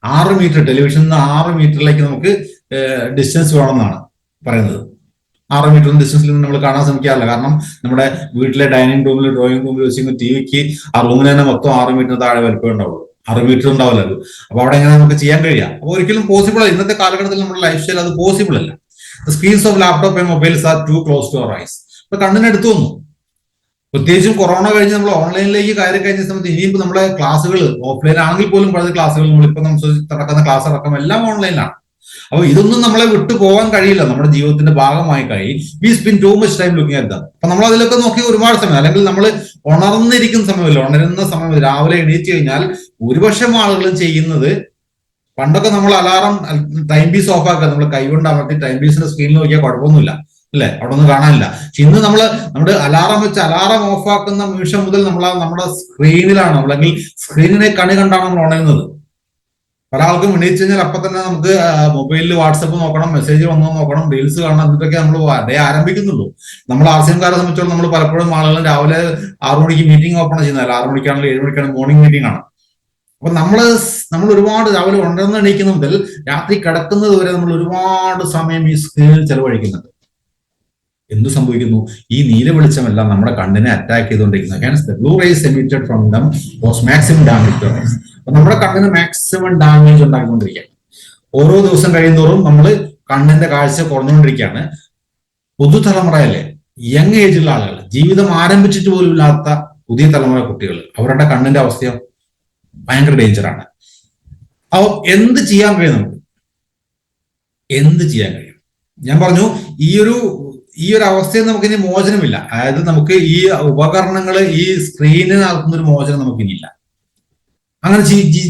6 മീറ്റർ, ടെലിവിഷനിൽ നിന്ന് 6 മീറ്ററിലേക്ക് നമുക്ക് ഡിസ്റ്റൻസ് വേണമെന്നാണ് പറയുന്നത്. 6 മീറ്റർ ഡിസ്റ്റൻസിൽ നിന്ന് നമ്മൾ കാണാൻ ശ്രമിക്കാറില്ല. കാരണം നമ്മുടെ വീട്ടിലെ ഡൈനിങ് റൂമിൽ, ഡ്രോയിങ് റൂമിൽ വെച്ചിരിക്കുന്ന ടിവിക്ക് ആ റൂമിന് തന്നെ മൊത്തം 6 മീറ്റർ താഴെ വലുപ്പം ഉണ്ടാവുള്ളൂ, 6 മീറ്റർ ഉണ്ടാവില്ല അത്. അപ്പൊ അവിടെ എങ്ങനെ നമുക്ക് ചെയ്യാൻ കഴിയാം? അപ്പോൾ ഒരിക്കലും പോസിബിൾ അല്ല. ഇന്നത്തെ കാലഘട്ടത്തിൽ നമ്മുടെ ലൈഫ് സ്റ്റൈൽ അത് പോസിബിൾ അല്ല. Screens of laptop and mobiles are too close to our eyes. ഇപ്പൊ കണ്ണിനെടുത്തു വന്നു. പ്രത്യേകിച്ചും കൊറോണ കഴിഞ്ഞ് നമ്മൾ ഓൺലൈനിലേക്ക് കയറി കഴിഞ്ഞ സമയത്ത് ഇനിയിപ്പോൾ നമ്മുടെ ക്ലാസ്സുകൾ ഓഫ്ലൈൻ ആണെങ്കിൽ പോലും പല ക്ലാസ്സുകൾ നമ്മളിപ്പോൾ നമുക്ക് നടക്കുന്ന ക്ലാസ് അടക്കം എല്ലാം ഓൺലൈനിലാണ്. അപ്പൊ ഇതൊന്നും നമ്മളെ വിട്ടു പോകാൻ കഴിയില്ല, നമ്മുടെ ജീവിതത്തിന്റെ ഭാഗമായി കഴിയും. We spend too much time looking at dum. അപ്പൊ നമ്മൾ അതിലൊക്കെ നോക്കി ഒരുപാട് സമയം, അല്ലെങ്കിൽ നമ്മൾ ഉണർന്നിരിക്കുന്ന സമയമല്ല, ഉണരുന്ന സമയം രാവിലെ എണീറ്റ് കഴിഞ്ഞാൽ ഭൂരിപക്ഷം ആളുകളും ചെയ്യുന്നത്, പണ്ടൊക്കെ നമ്മൾ അലാറം ടൈം പീസ് ഓഫ് ആക്കുക, നമ്മൾ കൈകൊണ്ട് അമർത്തി ടൈം പീസിന്റെ സ്ക്രീനിൽ നോക്കിയാൽ കുഴപ്പമൊന്നുമില്ല അല്ലെ, അവിടെ ഒന്നും കാണാനില്ല. പക്ഷെ ഇന്ന് നമ്മുടെ അലാറം വെച്ച് അലാറം ഓഫ് ആക്കുന്ന നിമിഷം മുതൽ നമ്മുടെ സ്ക്രീനിലാണ്, അല്ലെങ്കിൽ സ്ക്രീനിനെ കണി കണ്ടാണ് നമ്മൾ ഉണരുന്നത്. പല ആൾക്കും എണീച്ച് കഴിഞ്ഞാൽ അപ്പൊ തന്നെ നമുക്ക് മൊബൈലിൽ വാട്സപ്പ് നോക്കണം, മെസ്സേജ് വന്നോ നോക്കണം, റീൽസ് കാണണം, എന്നിട്ടൊക്കെ നമ്മൾ ഡേ ആരംഭിക്കുന്നുള്ളൂ. നമ്മൾ ആർസിയംകാരെ സംബന്ധിച്ചോളം നമ്മൾ പലപ്പോഴും ആളുകൾ രാവിലെ 6 മണിക്ക് മീറ്റിംഗ് ഓപ്പൺ ചെയ്യുന്നതല്ല, 6 മണിക്കാണെങ്കിൽ 7 മണിക്കാണ് മോർണിംഗ് മീറ്റിംഗ് ആണ്. അപ്പൊ നമ്മൾ ഒരുപാട് രാവിലെ ഉണർന്ന് എണീക്കുന്ന മുതൽ രാത്രി കിടക്കുന്നത് വരെ നമ്മൾ ഒരുപാട് സമയം ഈ സ്ക്രീനിൽ ചെലവഴിക്കുന്നുണ്ട്. എന്തു സംഭവിക്കുന്നു? ഈ നീല വെളിച്ചമെല്ലാം നമ്മുടെ കണ്ണിനെ അറ്റാക്ക് ചെയ്തുകൊണ്ടിരിക്കുന്നത്. Hence the blue rays emitted from them cause maximum damage to us. അപ്പൊ നമ്മുടെ കണ്ണിന് മാക്സിമം ഡാമേജ് ഉണ്ടാക്കിക്കൊണ്ടിരിക്കുകയാണ്. ഓരോ ദിവസം കഴിയുന്നതോറും നമ്മൾ കണ്ണിന്റെ കാഴ്ച കുറഞ്ഞുകൊണ്ടിരിക്കുകയാണ്. പുതുതലമുറയിലെ യങ് ഏജിലുള്ള ആളുകൾ, ജീവിതം ആരംഭിച്ചിട്ട് പോലും ഇല്ലാത്ത പുതിയ തലമുറ കുട്ടികൾ, അവരുടെ കണ്ണിന്റെ അവസ്ഥയോ ഭയങ്കര ഡേഞ്ചറാണ്. അപ്പോൾ എന്ത് ചെയ്യാൻ കഴിയും? നമുക്ക് എന്ത് ചെയ്യാൻ കഴിയും? ഞാൻ പറഞ്ഞു, ഈ ഒരു അവസ്ഥയിൽ നമുക്ക് ഇനി മോചനമില്ല. അതായത് നമുക്ക് ഈ ഉപകരണങ്ങൾ, ഈ സ്ക്രീനിന് നടത്തുന്ന ഒരു മോചനം നമുക്കിനിയില്ല. അങ്ങനെ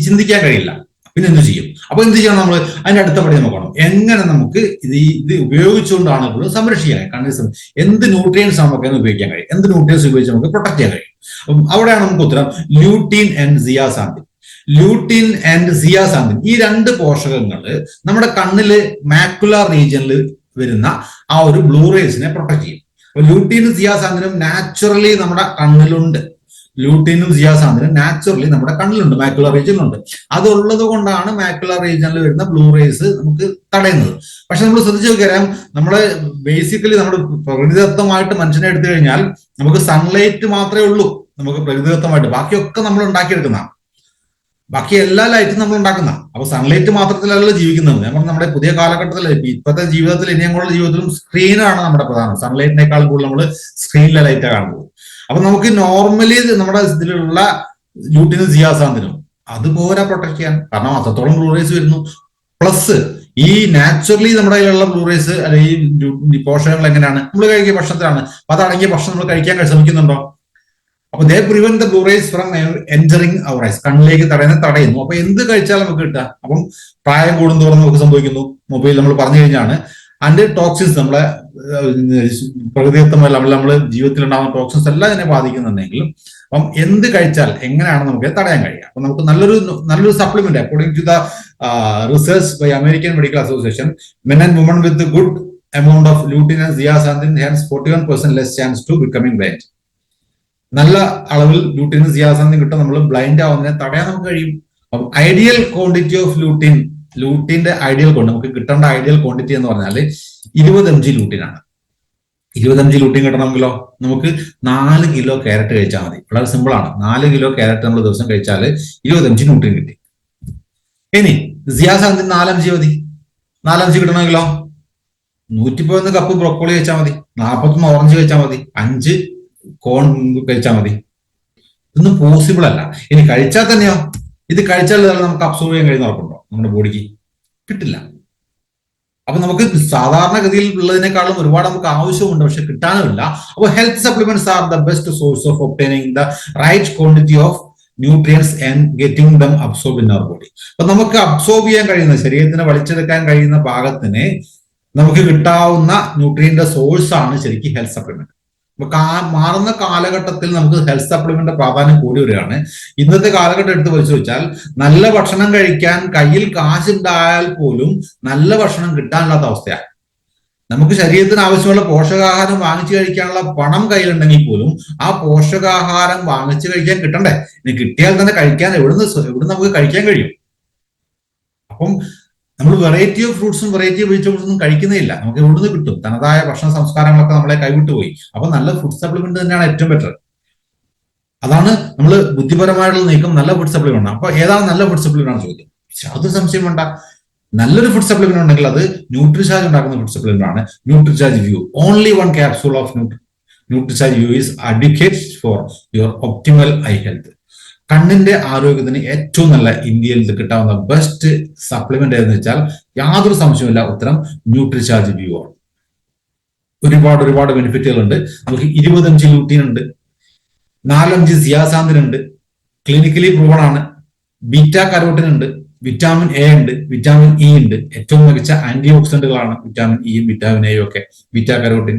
ചിന്തിക്കാൻ കഴിയില്ല. പിന്നെ എന്ത് ചെയ്യും? അപ്പൊ എന്ത് ചെയ്യണം? നമ്മൾ അതിന്റെ അടുത്ത പടി നോക്കണം. എങ്ങനെ നമുക്ക് ഇത് ഉപയോഗിച്ചുകൊണ്ടാണ് ഇപ്പോൾ സംരക്ഷിക്കാൻ കണ്ണിന് എന്ത് ന്യൂട്രിയൻസ് നമുക്ക് ഉപയോഗിക്കാൻ കഴിയും, എന്ത് ന്യൂട്രിയൻസ് ഉപയോഗിച്ച് നമുക്ക് പ്രൊട്ടക്ട് ചെയ്യാൻ കഴിയും? അപ്പം അവിടെയാണ് നമുക്ക് ഉത്തരം. Lutein and zeaxanthin. Lutein and zeaxanthin, ഈ 2 പോഷകങ്ങൾ നമ്മുടെ കണ്ണില് മാക്കുലർ റീജിയനിൽ വരുന്ന ആ ഒരു ബ്ലൂ റേസിനെ പ്രൊട്ടക്ട് ചെയ്യും. അപ്പൊ ലൂട്ടീനും സിയാസാന്തിനും നാച്ചുറലി നമ്മുടെ കണ്ണിലുണ്ട്. ലൂട്ടീനും സിയാസാന്തിനും നാച്ചുറലി നമ്മുടെ കണ്ണിലുണ്ട്, മാക്കുലർ റീജിയനിലുണ്ട്. അതുള്ളത് കൊണ്ടാണ് മാക്കുലർ റീജിയനിൽ വരുന്ന ബ്ലൂ റേസ് നമുക്ക് തടയുന്നത്. പക്ഷെ നമ്മൾ ശ്രദ്ധിച്ചു നോക്കിയാൽ നമ്മള് ബേസിക്കലി നമ്മൾ പ്രകൃതിദത്തമായിട്ട് മനുഷ്യനെ എടുത്തു കഴിഞ്ഞാൽ നമുക്ക് സൺലൈറ്റ് മാത്രമേ ഉള്ളൂ നമുക്ക് പ്രകൃതിദത്തമായിട്ട്. ബാക്കിയൊക്കെ നമ്മൾ ഉണ്ടാക്കിയെടുക്കുന്നതാണ്. ബാക്കി എല്ലാ ലൈറ്റും നമ്മൾ ഉണ്ടാക്കുന്ന. അപ്പൊ സൺലൈറ്റ് മാത്രത്തിലല്ല ജീവിക്കുന്നത്. നമ്മൾ നമ്മുടെ പുതിയ കാലഘട്ടത്തിൽ, ഇപ്പോഴത്തെ ജീവിതത്തിൽ, ഇനി അങ്ങോട്ടുള്ള ജീവിതത്തിലും സ്ക്രീനാണ് നമ്മുടെ പ്രധാനം. സൺലൈറ്റിനേക്കാളും കൂടുതൽ നമ്മൾ സ്ക്രീനിലെ ലൈറ്റാണ് കാണുന്നത്. അപ്പൊ നമുക്ക് നോർമലി നമ്മുടെ ഇതിലുള്ള ലൂട്ടിനും സിയാസാന്തിനും അതുപോലെ പ്രൊട്ടക്ട് ചെയ്യാൻ, കാരണം അത്രത്തോളം ബ്ലൂറേസ് വരുന്നു. പ്ലസ് ഈ നാച്ചുറലി നമ്മുടെ കയ്യിലുള്ള ബ്ലൂറേസ് അല്ലെങ്കിൽ ഈ പോഷകങ്ങൾ എങ്ങനെയാണ്? നമ്മൾ കഴിക്കിയ ഭക്ഷണത്തിലാണ്. അപ്പൊ അതടങ്ങിയ ഭക്ഷണം നമ്മൾ കഴിക്കാൻ ശ്രമിക്കുന്നുണ്ടോ? അപ്പൊ they prevent the blue rays from entering our eyes. കണ്ണിലേക്ക് തടയുന്നു. അപ്പൊ എന്ത് കഴിച്ചാൽ നമുക്ക് കിട്ടുക? അപ്പം പ്രായം കൂടുന്തോറും നമുക്ക് സംഭവിക്കുന്നു. മൊബൈൽ നമ്മൾ പറഞ്ഞു കഴിഞ്ഞാണ് അതിന്റെ ടോക്സിൻസ്, നമ്മളെ പ്രകൃതിദത്തമായ നമ്മൾ ജീവിതത്തിൽ ഉണ്ടാകുന്ന ടോക്സിൻസ് എല്ലാം ഇതിനെ ബാധിക്കുന്നുണ്ടെങ്കിലും അപ്പം എന്ത് കഴിച്ചാൽ എങ്ങനെയാണ് നമുക്ക് തടയാൻ കഴിയുക? അപ്പൊ നമുക്ക് നല്ലൊരു supplement, according to the research by American Medical Association, men and women with good amount of lutein and zeaxanthin has 41% less chance to becoming blind. നല്ല അളവിൽ ലൂട്ടീനും സിയാസാന്തിനും കിട്ടും. നമ്മൾ ബ്ലൈൻഡ് ആവുന്നതിനെ തടയാൻ നമുക്ക് കഴിയും. അപ്പം ഐഡിയൽ ക്വാണ്ടിറ്റി ഓഫ് ലൂട്ടീന്റെ ഐഡിയൽ നമുക്ക് കിട്ടേണ്ട ഐഡിയൽ ക്വാണ്ടിറ്റി എന്ന് പറഞ്ഞാൽ 20 mg ലൂട്ടീനാണ്. 20 mg ലൂട്ടീൻ കിട്ടണമെങ്കിലോ നമുക്ക് 4 കിലോ ക്യാരറ്റ് കഴിച്ചാൽ മതി. വളരെ സിമ്പിൾ ആണ്. 4 കിലോ ക്യാരറ്റ് നമ്മൾ ദിവസം കഴിച്ചാൽ 20 mg ലൂട്ടീൻ കിട്ടി. ഇനി സിയാസാന്തിൻ 4 mg മതി. 4 mg കിട്ടണമെങ്കിലോ 111 കപ്പ് ബ്രോക്കോളി കഴിച്ചാൽ മതി, 41 ഓറഞ്ച് കഴിച്ചാൽ മതി, 5 കോൺ കഴിച്ചാൽ മതി. ഇതൊന്നും പോസിബിൾ അല്ല. ഇനി കഴിച്ചാൽ തന്നെയോ, ഇത് കഴിച്ചാൽ നമുക്ക് അബ്സോർവ് ചെയ്യാൻ കഴിയുന്ന ഉറപ്പുണ്ടോ നമ്മുടെ ബോഡിക്ക്? കിട്ടില്ല. അപ്പൊ നമുക്ക് സാധാരണഗതിയിൽ ഉള്ളതിനേക്കാളും ഒരുപാട് നമുക്ക് ആവശ്യമുണ്ട്, പക്ഷെ കിട്ടാനുമില്ല. അപ്പോൾ health supplements are the best source of obtaining the right quantity of nutrients and getting them absorb in our body. അപ്പൊ നമുക്ക് അബ്സോർബ് ചെയ്യാൻ കഴിയുന്ന, ശരീരത്തിന് വലിച്ചെടുക്കാൻ കഴിയുന്ന പാകത്തിന് നമുക്ക് കിട്ടാവുന്ന ന്യൂട്രിയന്റെ സോഴ്സ് ആണ് ശരിക്കും ഹെൽത്ത് സപ്ലിമെന്റ്. അപ്പൊ മാറുന്ന കാലഘട്ടത്തിൽ നമുക്ക് ഹെൽത്ത് സപ്ലിമെന്റ് പ്രാധാന്യം കൂടി വരികയാണ്. ഇന്നത്തെ കാലഘട്ടം എടുത്ത് പരിശോധിച്ചാൽ നല്ല ഭക്ഷണം കഴിക്കാൻ കയ്യിൽ കാശുണ്ടായാൽ പോലും നല്ല ഭക്ഷണം കിട്ടാനില്ലാത്ത അവസ്ഥയാണ്. നമുക്ക് ശരീരത്തിന് ആവശ്യമുള്ള പോഷകാഹാരം വാങ്ങിച്ചു കഴിക്കാനുള്ള പണം കയ്യിലുണ്ടെങ്കിൽ പോലും ആ പോഷകാഹാരം വാങ്ങിച്ചു കഴിക്കാൻ കിട്ടണ്ടേ? ഇനി കിട്ടിയാൽ തന്നെ കഴിക്കാൻ എവിടുന്ന് നമുക്ക് കഴിക്കാൻ കഴിയും? അപ്പം നമ്മൾ വെറൈറ്റി ഓഫ് ഫ്രൂട്ട്സും വെറൈറ്റി ഓഫ് വെജിറ്റബിൾസും കഴിക്കുന്നേ ഇല്ല. നമുക്ക് എവിടുന്ന് കിട്ടും? തനതായ ഭക്ഷണ സംസ്കാരങ്ങളൊക്കെ നമ്മളെ കൈവിട്ടു പോയി. അപ്പൊ നല്ല ഫുഡ് സപ്ലിമെന്റ് തന്നെയാണ് ഏറ്റവും ബെറ്റർ. അതാണ് നമ്മൾ ബുദ്ധിപരമായിട്ടുള്ള നീക്കം. നല്ല ഫുഡ് സപ്ലിമെന്റ്. അപ്പൊ ഏതാണ് നല്ല ഫുഡ് സപ്ലിമെന്റ് ആണ് ചോദ്യം. യാതൊരു സംശയം വേണ്ട. നല്ലൊരു ഫുഡ് സപ്ലിമെന്റ് ഉണ്ടെങ്കിൽ അത് ന്യൂട്രിചാർജ് ഉണ്ടാക്കുന്ന ഫുഡ് സപ്ലിമെന്റ് ആണ് Nutricharge view. Only 1 capsule of Nutricharge view is adequate for your optimal I health. കണ്ണിന്റെ ആരോഗ്യത്തിന് ഏറ്റവും നല്ല ഇന്ത്യയിൽ കിട്ടാവുന്ന ബെസ്റ്റ് സപ്ലിമെന്റ് ഏതെന്ന് വെച്ചാൽ യാതൊരു സംശയമില്ല, ഉത്തരം ന്യൂട്രിചാർജ് വ്യൂ ആണ്. ഒരുപാട് ബെനിഫിറ്റുകൾ ഉണ്ട്. നമുക്ക് 25 ലൂട്ടീൻ ഉണ്ട്, 4-5 സിയാസാന്തിൻ ഉണ്ട്, ക്ലിനിക്കലി പ്രൂവൺ ആണ്, ബീറ്റാ കരോട്ടിൻ ഉണ്ട്, വിറ്റാമിൻ എ ഉണ്ട്, വിറ്റാമിൻ ഇ ഉണ്ട്. ഏറ്റവും മികച്ച ആന്റി ഓക്സിഡന്റുകളാണ് വിറ്റാമിൻ ഇയും വിറ്റാമിൻ എയും ഒക്കെ. ബീറ്റാ കരോട്ടിൻ,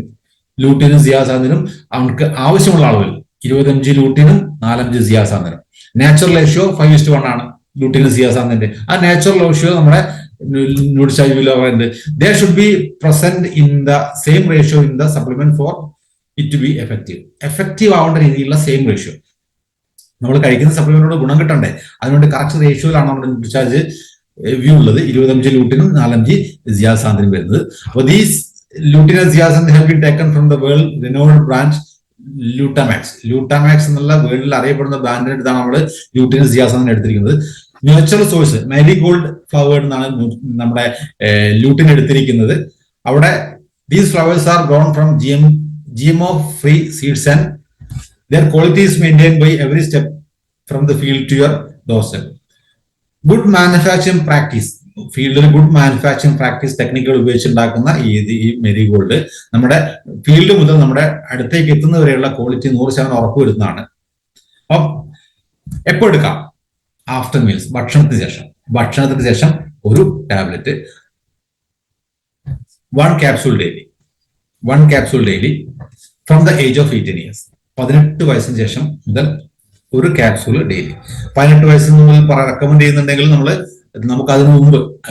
ലൂട്ടീനും സിയാസാന്തിനും അവർക്ക് ആവശ്യമുള്ള അളവിൽ 25 ലൂട്ടീനും 4-5 സിയാസാന്തിനും. നാച്ചുറൽ റേഷ്യോ 5:1 ആണ് ലൂട്ടീനും സിയാസാന്തിന്റെ. ആ നാച്ചുറൽ റേഷ്യോ നമ്മുടെ ന്യൂട്രിചാർജ് വ്യൂ പറയുന്നത് they should be present in the same ratio in the supplement for it to be effective ആവേണ്ട രീതിയിലുള്ള സെയിം റേഷ്യോ. നമ്മൾ കഴിക്കുന്ന സപ്ലിമെന്റിനോട് ഗുണം കിട്ടണ്ടേ? അതിനുവേണ്ടി കറക്റ്റ് റേഷ്യോയിലാണ് നമ്മുടെ ന്യൂട്രിചാർജ് വ്യൂ ഉള്ളത്. 25 ലൂട്ടിനും 4-5 സിയാസാന്തിനും വരുന്നത്. അപ്പോൾ these lutein and zeaxanthin have been taken from the world renowned brand Lutemax എന്നുള്ള വേൾഡിൽ അറിയപ്പെടുന്ന ബ്രാൻഡിന്റെ അടുത്താണ് നമ്മൾ ലൂട്ടിൻ സിയാസാന്തിൻ എടുത്തിരിക്കുന്നത്. നാച്ചുറൽ സോഴ്സ് മാരിഗോൾഡ് ഫ്ലവേർഡ് എന്നാണ് നമ്മുടെ ലൂട്ടിൻ എടുത്തിരിക്കുന്നത്. അവിടെ these flowers are grown from GMO free seeds and their quality is maintained by every step from the field to your doorstep. Good manufacturing practice, ഫീൽഡിൽ good manufacturing practice ടെക്നിക്കുകൾ ഉപയോഗിച്ചുണ്ടാക്കുന്ന ഈ marigold നമ്മുടെ field മുതൽ നമ്മുടെ അടുത്തേക്ക് എത്തുന്നവരെയുള്ള quality 100% ഉറപ്പുവരുന്നതാണ്. അപ്പം എപ്പോ എടുക്കാം? ആഫ്റ്റർ മീൽസ്, ഭക്ഷണത്തിന് ശേഷം ഒരു tablet, 1 capsule daily from the age of 18 years. 18 വയസ്സിന് ശേഷം മുതൽ ഒരു ക്യാപ്സൂള് ഡെയിലി. 18 വയസ്സിന് മുതൽ റെക്കമെൻഡ് ചെയ്യുന്നുണ്ടെങ്കിൽ നമുക്ക് അതിനു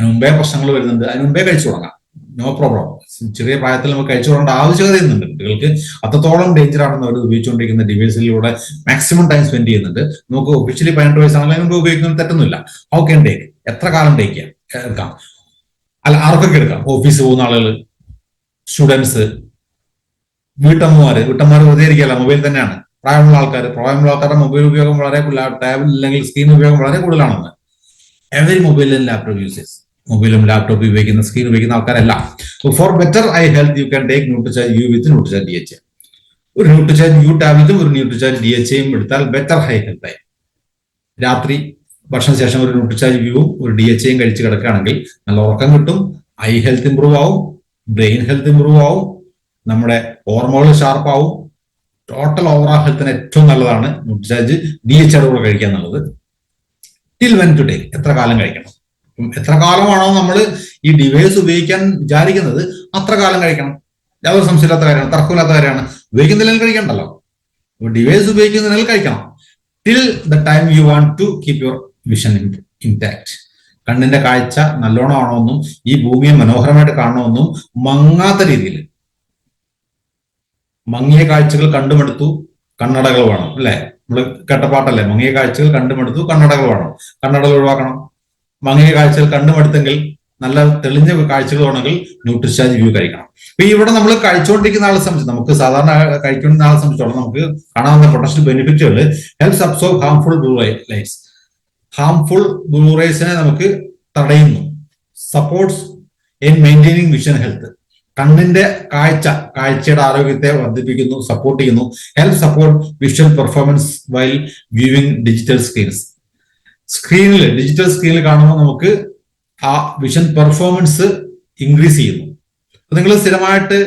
മുമ്പേ പ്രശ്നങ്ങൾ വരുന്നുണ്ട്, അതിനു മുമ്പേ കഴിച്ചു തുടങ്ങാം, നോ പ്രോബ്ലം. ചെറിയ പ്രായത്തിൽ നമുക്ക് കഴിച്ചു തുടങ്ങേണ്ട ആവശ്യകത ഇന്നുണ്ട്. കുട്ടികൾക്ക് അത്രത്തോളം ഡേഞ്ചർ ആണെന്ന് അവർ ഉപയോഗിച്ചുകൊണ്ടിരിക്കുന്ന ഡിവൈസിലൂടെ മാക്സിമം ടൈം സ്പെൻഡ് ചെയ്യുന്നുണ്ട്. നമുക്ക് ഒഫീഷ്യലി 18 വയസ്സാണെങ്കിൽ അതിന് മുമ്പ് ഉപയോഗിക്കുന്നതിന് തെറ്റൊന്നുമില്ല. How can take? എത്ര കാലം ടേക്ക് എടുക്കാം? അല്ല, ആർക്കൊക്കെ എടുക്കാം? ഓഫീസ് പോകുന്ന ആളുകൾ, സ്റ്റുഡൻസ്, വീട്ടമ്മമാര് വെറുതെ ഇരിക്കുകയല്ല, മൊബൈൽ തന്നെയാണ്. പ്രായമുള്ള ആൾക്കാരുടെ മൊബൈൽ ഉപയോഗം വളരെ, ടാബിൽ അല്ലെങ്കിൽ സ്ക്രീൻ ഉപയോഗം വളരെ കൂടുതലാണെന്ന്. Every mobile and laptop users, മൊബൈലും ലാപ്ടോപ്പ് ഉപയോഗിക്കുന്ന, സ്ക്രീൻ ഉപയോഗിക്കുന്ന ആൾക്കാരല്ല. For better eye health you can take Nutricharge U with Nutricharge DHA. ഒരു ന്യൂട്രിചാർജ് യു ടാബ്ലറ്റും ഒരു ന്യൂട്രിചാർജ് DHAയും എടുത്താൽ ബെറ്റർ ഹൈ ഹെൽത്ത് ആയി. രാത്രി ഭക്ഷണശേഷം ഒരു ന്യൂട്രിചാർജ് വ്യൂവും ഒരു DHAയും കഴിച്ച് കിടക്കുകയാണെങ്കിൽ നല്ല ഉറക്കം കിട്ടും, ഐ ഹെൽത്ത് ഇംപ്രൂവ് ആവും, ബ്രെയിൻ ഹെൽത്ത് ഇംപ്രൂവ് ആവും, നമ്മുടെ ഹോർമോണുകൾ ഷാർപ്പാവും. ടോട്ടൽ ഓവറോൾ ഹെൽത്തിന് ഏറ്റവും നല്ലതാണ് ന്യൂട്രിചാർജ് DHA കൂടെ കഴിക്കുക എന്നുള്ളത്. ടിൽ വെൻ ടു ടേക്ക്, എത്ര കാലം കഴിക്കണം? എത്ര കാലമാണോ നമ്മൾ ഈ ഡിവൈസ് ഉപയോഗിക്കാൻ വിചാരിക്കുന്നത് അത്ര കാലം കഴിക്കണം. യാതൊരു സംശയമില്ലാത്ത കാര്യമാണ്, തർക്കമില്ലാത്ത കാര്യമാണ്. ഉപയോഗിക്കുന്നില്ലെങ്കിൽ കഴിക്കണ്ടല്ലോ. ഡിവൈസ് ഉപയോഗിക്കുന്നില്ലെങ്കിൽ കഴിക്കണം. Till the time you want to keep your vision intact. കണ്ണിന്റെ കാഴ്ച നല്ലോണം ആണോന്നും ഈ ഭൂമിയെ മനോഹരമായിട്ട് കാണണമെന്നും മങ്ങാത്ത രീതിയിൽ. മങ്ങിയ കാഴ്ചകൾ കണ്ടുമെടുത്തു, കണ്ണടകൾ വേണം, അല്ലെ? നമ്മൾ കേട്ടപ്പാട്ടല്ലേ, മങ്ങിയ കാഴ്ചകൾ കണ്ടുമെടുത്തു, കണ്ണടകൾ വേണം. കണ്ണടകൾ ഒഴിവാക്കണം. മങ്ങിയ കാഴ്ചകൾ കണ്ടുമെടുത്തെങ്കിൽ നല്ല തെളിഞ്ഞ കാഴ്ചകൾ വേണമെങ്കിൽ ന്യൂട്രിചാർജ് വ്യൂ കഴിക്കണം. അപ്പൊ ഇവിടെ നമ്മൾ കഴിച്ചുകൊണ്ടിരിക്കുന്ന ആളെ സംബന്ധിച്ച്, നമുക്ക് സാധാരണ കഴിക്കുന്ന ആളെ സംബന്ധിച്ചോളം നമുക്ക് കാണാവുന്ന പൊട്ടൻഷ്യൽ ബെനിഫിറ്റുകൾ helps absorb harmful blue lights. Harmful blue റേസിനെ നമുക്ക് തടയുന്നു. Supports in maintaining vision health. കണ്ണിന്റെ കാഴ്ചയുടെ ആരോഗ്യത്തെ വർദ്ധിപ്പിക്കുന്നു, സപ്പോർട്ട് ചെയ്യുന്നു. Help support visual performance while viewing digital screens. Digital സ്ക്രീനിൽ കാണുമ്പോൾ നമുക്ക് ആ വിഷൻ പെർഫോമൻസ് ഇൻക്രീസ് ചെയ്യുന്നു. നിങ്ങൾ സ്ഥിരമായിട്ട്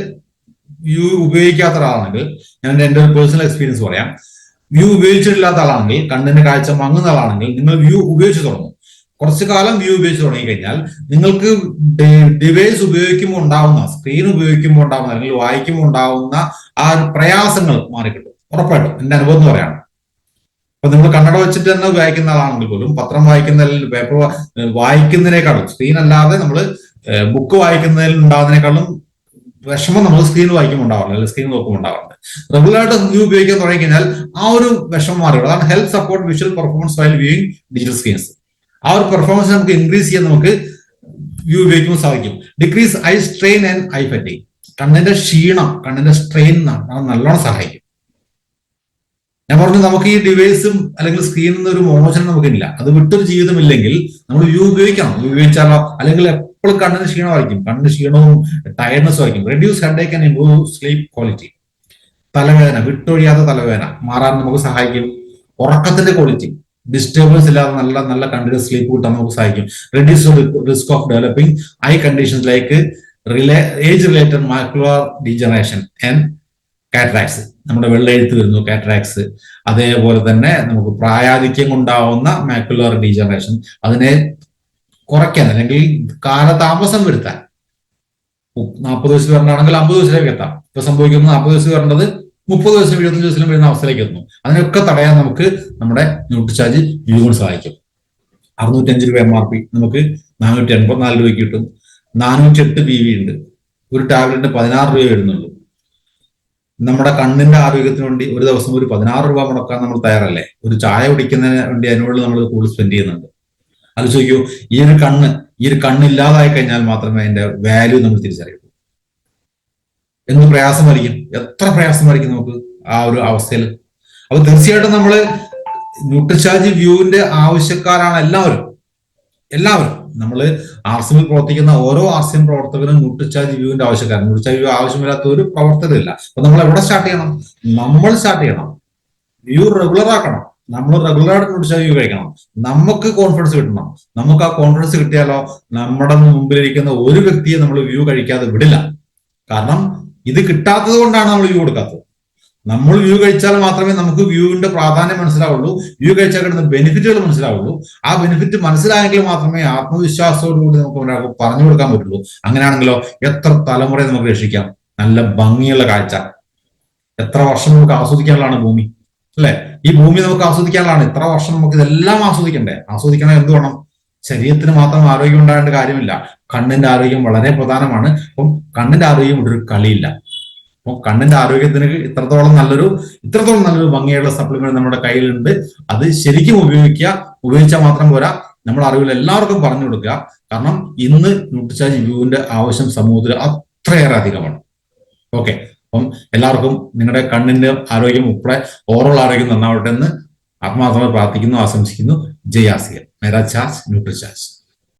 വ്യൂ ഉപയോഗിക്കാത്ത ഒരാളാണെങ്കിൽ, ഞാൻ എൻ്റെ ഒരു പേഴ്സണൽ എക്സ്പീരിയൻസ് പറയാം. വ്യൂ ഉപയോഗിച്ചിട്ടില്ലാത്ത ആളാണെങ്കിൽ, കണ്ണിന്റെ കാഴ്ച മങ്ങുന്ന ആളാണെങ്കിൽ, നിങ്ങൾ വ്യൂ ഉപയോഗിച്ച് തുടങ്ങും. കുറച്ചു കാലം വ്യൂ ഉപയോഗിച്ച് തുടങ്ങി കഴിഞ്ഞാൽ നിങ്ങൾക്ക് ഡിവൈസ് ഉപയോഗിക്കുമ്പോൾ ഉണ്ടാവുന്ന, സ്ക്രീൻ ഉപയോഗിക്കുമ്പോൾ ഉണ്ടാവുന്ന അല്ലെങ്കിൽ വായിക്കുമ്പോൾ ഉണ്ടാവുന്ന ആ ഒരു പ്രയാസങ്ങൾ മാറിക്കിട്ടും. ഉറപ്പായിട്ടും എന്റെ അനുഭവം എന്ന് പറയാണ്. അപ്പൊ നിങ്ങൾ കണ്ണട വെച്ചിട്ട് തന്നെ വായിക്കുന്ന ആളാണെങ്കിൽ പോലും, പത്രം വായിക്കുന്ന, പേപ്പർ വായിക്കുന്നതിനേക്കാളും, സ്ക്രീൻ അല്ലാതെ നമ്മൾ ബുക്ക് വായിക്കുന്നതിൽ ഉണ്ടാകുന്നതിനേക്കാളും വിഷമം നമ്മൾ സ്ക്രീൻ വായിക്കുമ്പോൾ ഉണ്ടാവാറില്ല, അല്ലെങ്കിൽ സ്ക്രീൻ നോക്കുമ്പോൾ ഉണ്ടാവാറുണ്ട്. റെഗുലറായിട്ട് വ്യൂ ഉപയോഗിക്കാൻ തുടങ്ങി കഴിഞ്ഞാൽ ആ ഒരു വിഷമം മാറി. അതാണ് help support visual performance while viewing digital screens. ആ ഒരു പെർഫോമൻസ് നമുക്ക് ഇൻക്രീസ് ചെയ്യാൻ നമുക്ക് വ്യൂ ഉപയോഗിക്കുമ്പോൾ സാധിക്കും. Decrease I strain and I fatigue. കണ്ണിന്റെ ക്ഷീണം, കണ്ണിന്റെ സ്ട്രെയിൻ നല്ലോണം സഹായിക്കും. ഞാൻ പറഞ്ഞു, നമുക്ക് ഈ ഡിവൈസും അല്ലെങ്കിൽ സ്ക്രീനിൽ നിന്ന് ഒരു മോചനം നമുക്കില്ല. അത് വിട്ടൊരു ജീവിതമില്ലെങ്കിൽ നമ്മൾ വ്യൂ ഉപയോഗിക്കണം. വ്യൂ ഉപയോഗിച്ചാലോ, അല്ലെങ്കിൽ എപ്പോഴും കണ്ണിന് ക്ഷീണമായിരിക്കും, കണ്ണിന് ക്ഷീണവും ടയർഡ്നെസ്സും ആയിരിക്കും. Reduce headache and improve sleep quality. തലവേദന, വിട്ടൊഴിയാത്ത തലവേദന മാറാൻ നമുക്ക് സഹായിക്കും. ഉറക്കത്തിന്റെ ക്വാളിറ്റി, ഡിസ്റ്റർബൻസ് ഇല്ലാതെ നല്ല നല്ല കണ്ടിന്യൂസ് സ്ലീപ്പ് കിട്ടാൻ നമുക്ക് സഹായിക്കും. Reduce risk of developing eye conditions like age related macular degeneration and cataracts. നമ്മുടെ വെള്ളെഴുത്ത് വരുന്നു, കാറ്ററാക്സ്. അതേപോലെ തന്നെ നമുക്ക് പ്രായാധിക്യം കൊണ്ടാവുന്ന മാക്യുലർ ഡീജനറേഷൻ, അതിനെ കുറയ്ക്കാൻ അല്ലെങ്കിൽ കാലതാമസം വരുത്താൻ. 40 വയസ്സ് വരണ്ടാണെങ്കിൽ 50 വയസ്സിലേക്ക് എത്താം. ഇപ്പൊ സംഭവിക്കുന്നത് 40 വയസ്സ് വരേണ്ടത് 30 വയസ്സിലും 25 വയസ്സിലും വരുന്ന അവസ്ഥയിലേക്ക് എത്തുന്നു. അതിനൊക്കെ തടയാൻ നമുക്ക് നമ്മുടെ ന്യൂട്രിചാർജ് വ്യൂ കൊണ്ട് സഹായിക്കും. 605 രൂപ MRP, നമുക്ക് 484 രൂപയ്ക്ക് കിട്ടും. 408 PV ഉണ്ട്. ഒരു ടാബ്ലറ്റിന് 16 രൂപ വരുന്നുള്ളൂ. നമ്മുടെ കണ്ണിന്റെ ആരോഗ്യത്തിന് വേണ്ടി ഒരു ദിവസം ഒരു 16 രൂപ മുടക്കാൻ നമ്മൾ തയ്യാറല്ലേ? ഒരു ചായ കുടിക്കുന്നതിന് വേണ്ടി അതിനോട് നമ്മൾ കൂടുതൽ സ്പെൻഡ് ചെയ്യുന്നുണ്ട്. ആലോചിക്കൂ, ഈ ഒരു കണ്ണില്ലാതായി കഴിഞ്ഞാൽ മാത്രമേ അതിന്റെ വാല്യൂ നമ്മൾ തിരിച്ചറിയൂ. എന്ത് പ്രയാസമായിരിക്കും, എത്ര പ്രയാസമായിരിക്കും നമുക്ക് ആ ഒരു അവസ്ഥയിൽ. അപ്പൊ തീർച്ചയായിട്ടും നമ്മൾ ന്യൂട്രിചാർജ് വ്യൂവിന്റെ ആവശ്യക്കാരാണ് എല്ലാവരും. നമ്മൾ RCMൽ പ്രവർത്തിക്കുന്ന ഓരോ RCM പ്രവർത്തകരും ന്യൂട്രിചാർജ് വ്യൂവിന്റെ ആവശ്യക്കാരൻ. ന്യൂട്രിചാർജ് വ്യൂ ആവശ്യമില്ലാത്ത ഒരു പ്രവർത്തകരില്ല. അപ്പൊ നമ്മൾ എവിടെ സ്റ്റാർട്ട് ചെയ്യണം? നമ്മൾ സ്റ്റാർട്ട് ചെയ്യണം. വ്യൂ റെഗുലർ ആക്കണം. നമ്മൾ റെഗുലറായിട്ട് ന്യൂട്രിചാർജ് വ്യൂ കഴിക്കണം. നമുക്ക് കോൺഫിഡൻസ് കിട്ടണം. നമുക്ക് ആ കോൺഫിഡൻസ് കിട്ടിയാലോ നമ്മുടെ മുമ്പിലിരിക്കുന്ന ഒരു വ്യക്തിയെ നമ്മൾ വ്യൂ കഴിക്കാതെ വിടില്ല. കാരണം ഇത് കിട്ടാത്തത് കൊണ്ടാണ് നമ്മൾ വ്യൂ കൊടുക്കാത്തത്. നമ്മൾ വ്യൂ കഴിച്ചാൽ മാത്രമേ നമുക്ക് വ്യൂവിന്റെ പ്രാധാന്യം മനസ്സിലാവുള്ളൂ. വ്യൂ കഴിച്ചാൽ കിട്ടുന്ന ബെനിഫിറ്റുകൾ മനസ്സിലാവുള്ളൂ. ആ ബെനിഫിറ്റ് മനസ്സിലായെങ്കിൽ മാത്രമേ ആത്മവിശ്വാസത്തോടുകൂടി നമുക്ക് ഒരാൾക്ക് പറഞ്ഞു കൊടുക്കാൻ പറ്റുള്ളൂ. അങ്ങനെയാണെങ്കിലോ എത്ര തലമുറയെ നമുക്ക് രക്ഷിക്കാം. നല്ല ഭംഗിയുള്ള കാഴ്ച, എത്ര വർഷം നമുക്ക് ആസ്വദിക്കാനുള്ളതാണ് ഭൂമി, അല്ലെ? ഈ ഭൂമി നമുക്ക് ആസ്വദിക്കാനുള്ളതാണ്. ഇത്ര വർഷം നമുക്ക് ഇതെല്ലാം ആസ്വദിക്കണ്ടേ? ആസ്വദിക്കണേ എന്ത് വേണം? ശരീരത്തിന് മാത്രം ആരോഗ്യം ഉണ്ടാകേണ്ട കാര്യമില്ല. കണ്ണിന്റെ ആരോഗ്യം വളരെ പ്രധാനമാണ്. അപ്പം കണ്ണിന്റെ ആരോഗ്യം ഒരു കളിയില്ല. അപ്പം കണ്ണിന്റെ ആരോഗ്യത്തിന് ഇത്രത്തോളം നല്ലൊരു ഭംഗിയുള്ള സപ്ലിമെന്റ് നമ്മുടെ കയ്യിലുണ്ട്. അത് ശരിക്കും ഉപയോഗിച്ചാൽ മാത്രം പോരാ, നമ്മുടെ അറിവിൽ എല്ലാവർക്കും പറഞ്ഞു കൊടുക്കുക. കാരണം ഇന്ന് ന്യൂട്രിചാർജ് വ്യൂവിന്റെ ആവശ്യം സമൂഹത്തിൽ അത്രയേറെ അധികമാണ്. ഓക്കെ, അപ്പം എല്ലാവർക്കും നിങ്ങളുടെ കണ്ണിന്റെ ആരോഗ്യം ഉൾപ്പെടെ ഓവറോൾ ആരോഗ്യം നന്നാവട്ടെ എന്ന് ആത്മാർത്ഥമായി പ്രാർത്ഥിക്കുന്നു, ആശംസിക്കുന്നു. ജയ് RCM. മേരാ ചാർജ് ന്യൂട്രിചാർജ്.